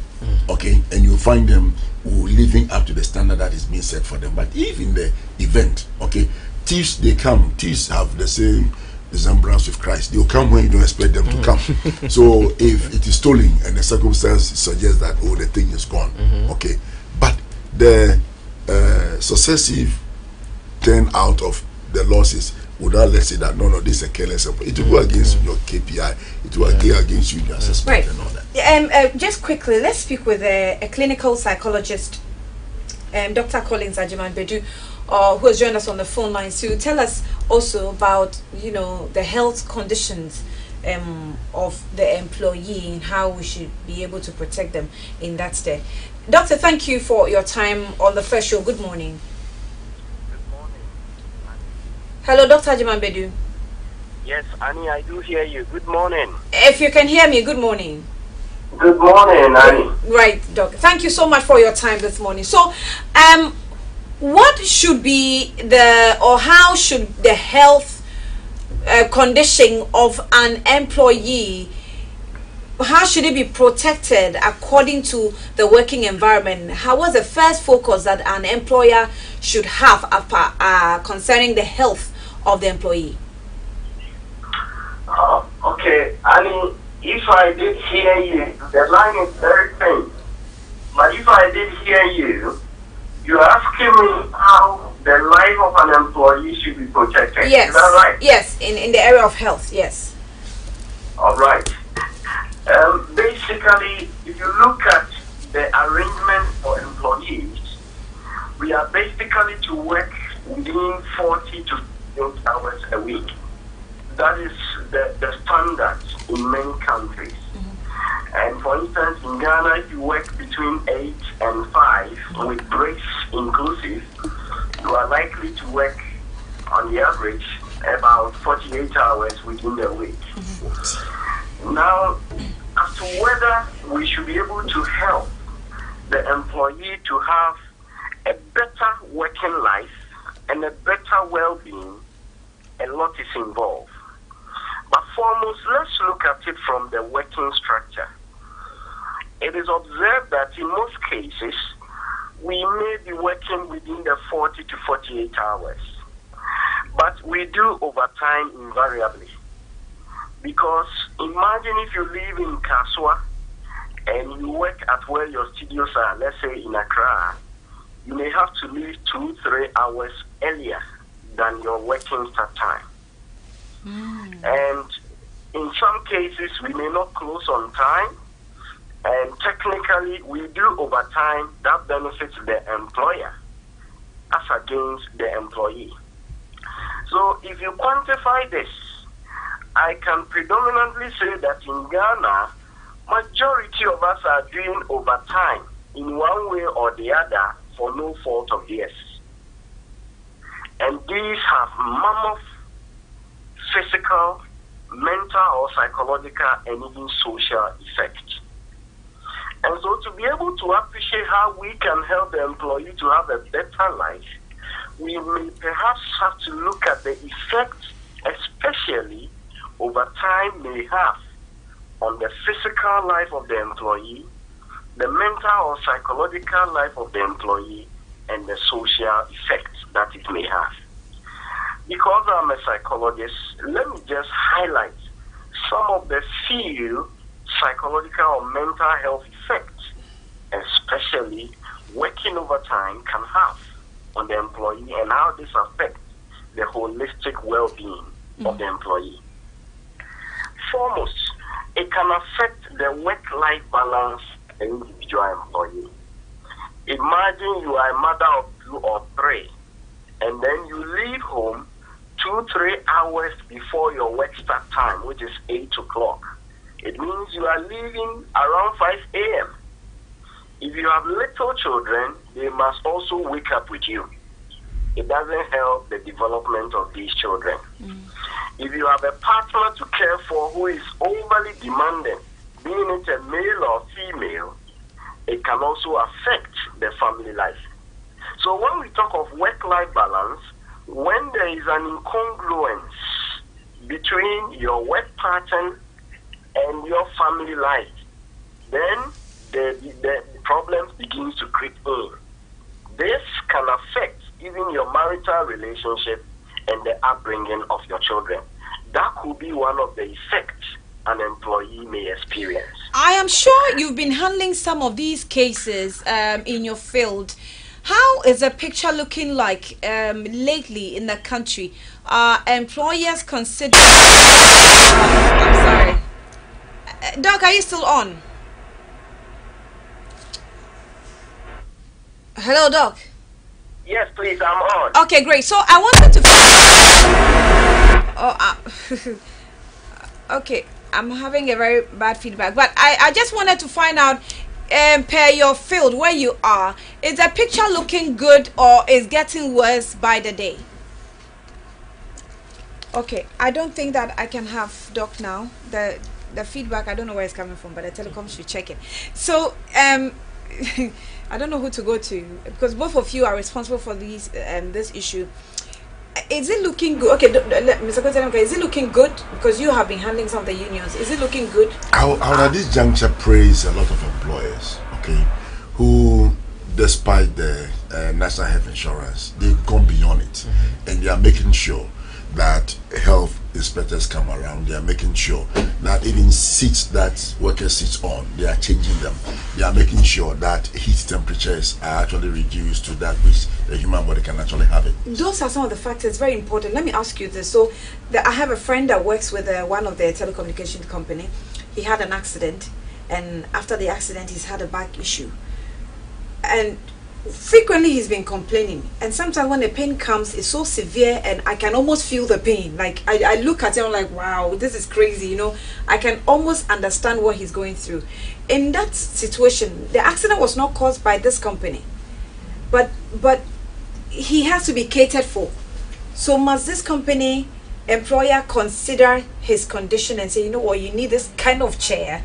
okay, and you find them living up to the standard that is being set for them. But if in the event, okay, thieves, they come, thieves have the same resemblance with Christ. They'll come when you don't expect them to come. So if it is stolen and the circumstance suggests that, oh, the thing is gone, okay, but the successive turn out of the losses would not let's say that no, this is a careless employee. It will go against your KPI, it will go against you in your assessment and all that. Just quickly, let's speak with a clinical psychologist, Dr. Collins Ajiman-Bedu, who has joined us on the phone lines to tell us also about the health conditions of the employee and how we should be able to protect them in that state. Doctor, thank you for your time on the first show. Good morning. Good morning. Hello, Dr. Ajiman-Bedu. Yes, Annie, I do hear you. Good morning. If you can hear me, good morning. Good morning, Annie. Right, Doctor. Thank you so much for your time this morning. So, what should be how should the health condition of an employee, how should it be protected according to the working environment? Was the first focus that an employer should have concerning the health of the employee? Okay, Annie, if I did hear you, the line is very faint. But if I did hear you, you're asking me how the life of an employee should be protected. Yes. Is that right? Yes, in the area of health, yes. All right. Basically, if you look at the arrangement for employees, we are basically to work within 40 to 50 hours a week. That is the standard in many countries. And for instance, in Ghana, if you work between 8 and 5, with breaks inclusive, you are likely to work, on the average, about 48 hours within the week. Now, as to whether we should be able to help the employee to have a better working life and a better well-being, a lot is involved. But foremost, let's look at it from the working structure. It is observed that in most cases, we may be working within the 40 to 48 hours. But we do overtime invariably. Because imagine if you live in Kaswa and you work at where your studios are, let's say in Accra, you may have to leave 2-3 hours earlier than your working start time. And in some cases, we may not close on time. And technically, we do overtime that benefits the employer as against the employee. So if you quantify this, I can predominantly say that in Ghana, majority of us are doing overtime in one way or the other for no fault of theirs. And these have mammoth physical, mental or psychological and even social effects. And so to be able to appreciate how we can help the employee to have a better life, we may perhaps have to look at the effects, especially overtime may have on the physical life of the employee, the mental or psychological life of the employee, and the social effects that it may have. Because I'm a psychologist, let me just highlight some of the few psychological or mental health effects, especially working overtime can have on the employee and how this affects the holistic well-being of the employee. Foremost, it can affect the work-life balance of the individual employee. Imagine you are a mother of 2 or 3, and then you leave home 2-3 hours before your work start time, which is 8 o'clock. It means you are leaving around 5 a.m. If you have little children, they must also wake up with you. It doesn't help the development of these children. If you have a partner to care for who is overly demanding, being it a male or female, it can also affect the family life. So when we talk of work-life balance, when there is an incongruence between your work pattern and your family life, then the problems begins to creep in. This can affect even your marital relationship and the upbringing of your children. That could be one of the effects an employee may experience. I am sure you've been handling some of these cases in your field. How is the picture looking like lately in the country? Employers consider... I'm sorry. Doc, are you still on? Hello, Doc. Yes, please, I'm on. Okay, great. So I wanted to... okay, I'm having a very bad feedback. But I just wanted to find out, per your field, where you are, is the picture looking good or is getting worse by the day? Okay, I don't think that I can have Doc now. The feedback, I don't know where it's coming from, but the telecom should check it. So, I don't know who to go to because both of you are responsible for these this issue. Is it looking good? Okay, Mr. Kotei, is it looking good? Because you have been handling some of the unions. Is it looking good? I will at this juncture praise a lot of employers, okay, who, despite the national health insurance, they've gone beyond it, and they are making sure that health inspectors come around. They are making sure that even seats that workers sit on, they are changing them. They are making sure that heat temperatures are actually reduced to that which the human body can actually have it. Those are some of the factors, very important. Let me ask you this. So I have a friend that works with one of the telecommunication company. He had an accident, and after the accident he's had a back issue, and frequently he's been complaining, and sometimes when the pain comes, it's so severe and I can almost feel the pain. Like I look at him, I'm like, wow, this is crazy, you know. I can almost understand what he's going through. In that situation, the accident was not caused by this company, but he has to be catered for. So must this company employer consider his condition and say, you know what, you need this kind of chair,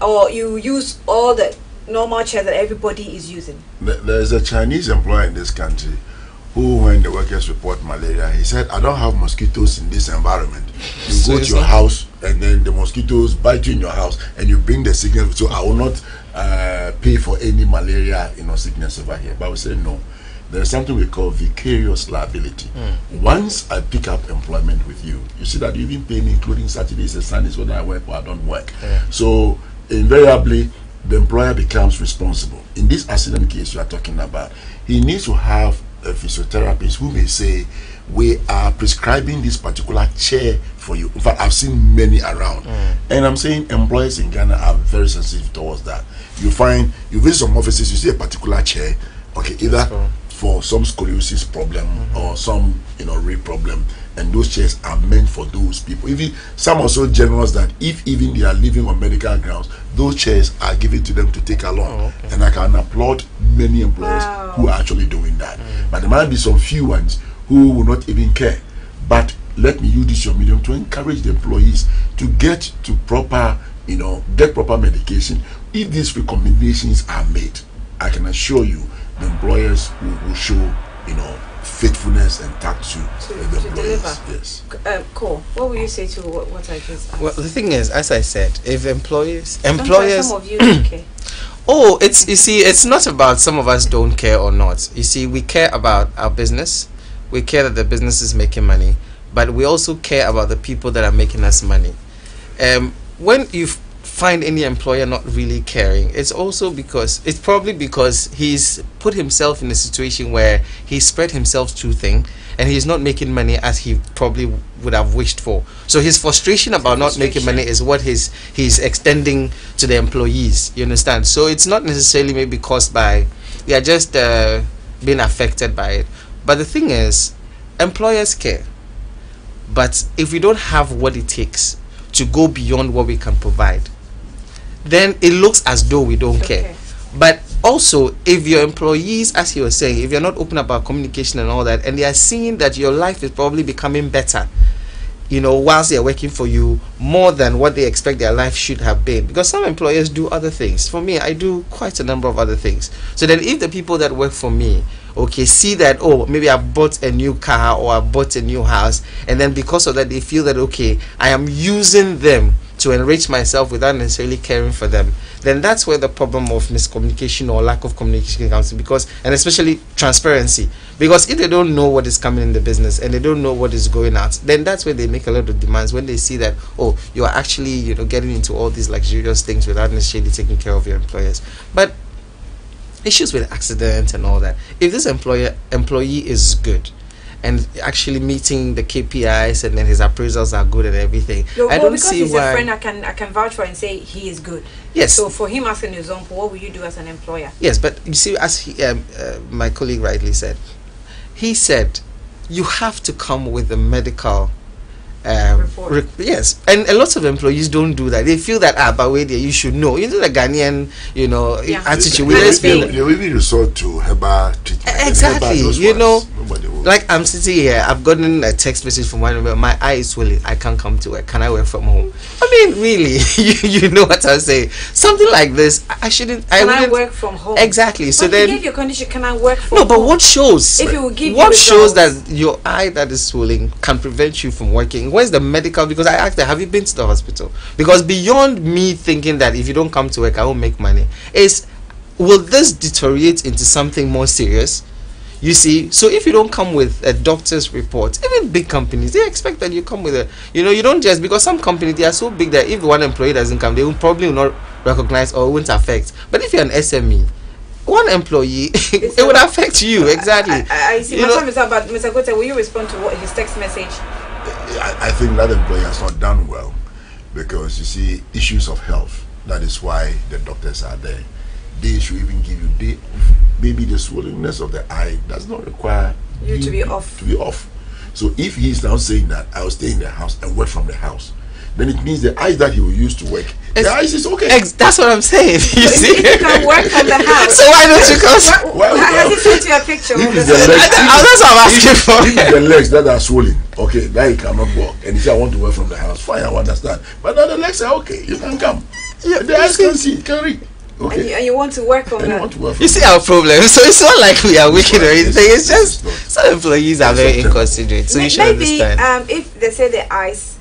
or you use all the normal chair that everybody is using? There's a Chinese employer in this country who, when the workers report malaria, he said, I don't have mosquitoes in this environment. You So go to your house and then the mosquitoes bite you in your house and you bring the sickness. So I will not pay for any malaria, sickness over here. But we say no. There's something we call vicarious liability. Once I pick up employment with you, you see that you even pay me, including Saturdays and Sundays, whether I work or I don't work. So invariably, the employer becomes responsible. In this accident case you are talking about, he needs to have a physiotherapist who may say, we are prescribing this particular chair for you. In fact, I've seen many around. And I'm saying employers in Ghana are very sensitive towards that. You visit some offices, you see a particular chair, okay, either for some scoliosis problem or some rib problem, and those chairs are meant for those people. Even some are so generous that if even they are living on medical grounds, those chairs are given to them to take along. And I can applaud many employers who are actually doing that. But there might be some few ones who will not even care. But let me use this your medium to encourage the employees to get to proper medication. If these recommendations are made, I can assure you the employers will show faithfulness and tact to the employees. Yes. Cool. What will you say to what I just asked? Well, the thing is, as I said, if employers some of you don't care. It's not about some of us don't care or not. You see, we care about our business. We care that the business is making money, but we also care about the people that are making us money. When you find any employer not really caring, it's probably because he's put himself in a situation where he spread himself too thin and he's not making money as he probably would have wished for. So his frustration about not making money is what he's extending to the employees. You understand? So it's not necessarily maybe caused by they are just being affected by it. But the thing is, employers care. But if we don't have what it takes to go beyond what we can provide, then it looks as though we don't care. But also, if your employees, as you were saying, if you're not open about communication and all that, and they are seeing that your life is probably becoming better, whilst they're working for you more than what they expect their life should have been. Because some employers do other things. For me, I do quite a number of other things. So then if the people that work for me, see that, maybe I've bought a new car or I've bought a new house, and then because of that they feel that, I am using them to enrich myself without necessarily caring for them, then that's where the problem of miscommunication or lack of communication comes in, and especially transparency. Because if they don't know what is coming in the business and they don't know what is going out, then that's where they make a lot of demands when they see that, you are actually, getting into all these luxurious things without necessarily taking care of your employers. But issues with accidents and all that, if this employee is good and actually meeting the KPIs and then his appraisals are good and everything, I don't see why. Because he's a friend, I can vouch for and say he is good. Yes. So for him as an example, what will you do as an employer? Yes, but you see, as my colleague rightly said, he said you have to come with a medical yes, and a lot of employees don't do that. They feel that but wait there, you should know. The Ghanaian, attitude. They really resort to herbal treatment. Exactly. Like I'm sitting here, I've gotten a text message from one member. My eye is swelling. I can't come to work. Can I work from home? I mean, really, you know what I'm saying? Something like this, I shouldn't. Can I work from home? Exactly. So but then, give your condition. Can I work from home? No, but what shows? If you will give what shows that your eye that is swelling can prevent you from working? Where's the medical? Because I asked her, have you been to the hospital? Because beyond me thinking that if you don't come to work, I won't make money, will this deteriorate into something more serious? You see, so if you don't come with a doctor's report, even big companies, they expect that you come with you don't just, because some companies, they are so big that if one employee doesn't come, they will probably not recognize or won't affect. But if you're an SME, one employee, it would affect you. Exactly. I see. My time is up, but Mr. Kotei, will you respond to his text message? I think that employer has not done well, because you see, issues of health, that is why the doctors are there. They should even give you maybe the swollenness of the eye does not require you to be off. So if he's now saying that I will stay in the house and work from the house, then it means the eyes that he will use to work, the eyes is okay. That's what I'm saying. You see, if you can work from the house, so why don't you come? Has he sent you a picture? That's what I'm asking for. If the legs that are swollen, okay, that he cannot walk, and he say I want to work from the house, fine, I understand. But now the legs are okay, you can come. Yeah, the eyes can see, can read. Okay. And you want to work on that. You see our problem. So it's not like we are wicked or anything. It's just some employees are very inconsiderate. So you should understand. If they say the eyes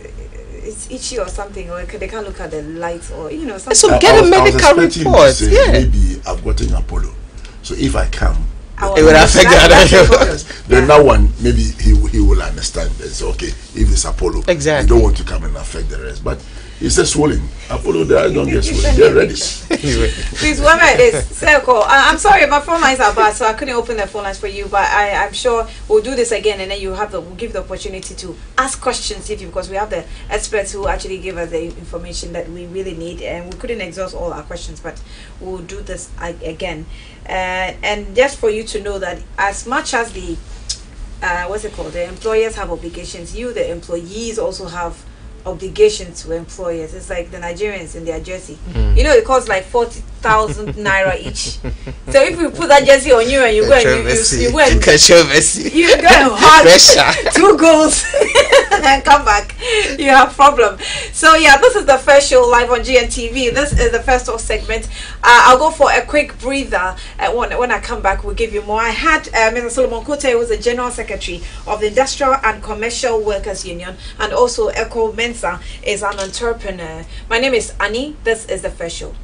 it's itchy or something, or they can't look at the lights, or something. So get a medical report. Yeah. Maybe I've gotten Apollo. So if I come, it will affect the other. Then that one, maybe he will understand. It's okay if it's Apollo. Exactly. You don't want to come and affect the rest. But it's a swelling. Apollo, the eyes don't get swollen. Get ready. Please, one minute. This Ekow. I'm sorry, my phone lines are bad, so I couldn't open the phone lines for you. But I'm sure we'll do this again, and then we'll give the opportunity to ask questions, because we have the experts who actually give us the information that we really need, and we couldn't exhaust all our questions, but we'll do this again. And just for you to know that as much as the the employers have obligations, the employees also have obligations to employers. It's like the Nigerians in their jersey. It costs like 40,000 naira each. So if we put that jersey on you and you go and you go and hug 2 goals and come back, you have problem. So this is the first show live on GNTV. This is the first segment. I'll go for a quick breather. When I come back, we'll give you more. I had Mr. Solomon Kotei, who was the General Secretary of the Industrial and Commercial Workers Union, and also Ekow Mensah is an entrepreneur. My name is Annie. This is the first show.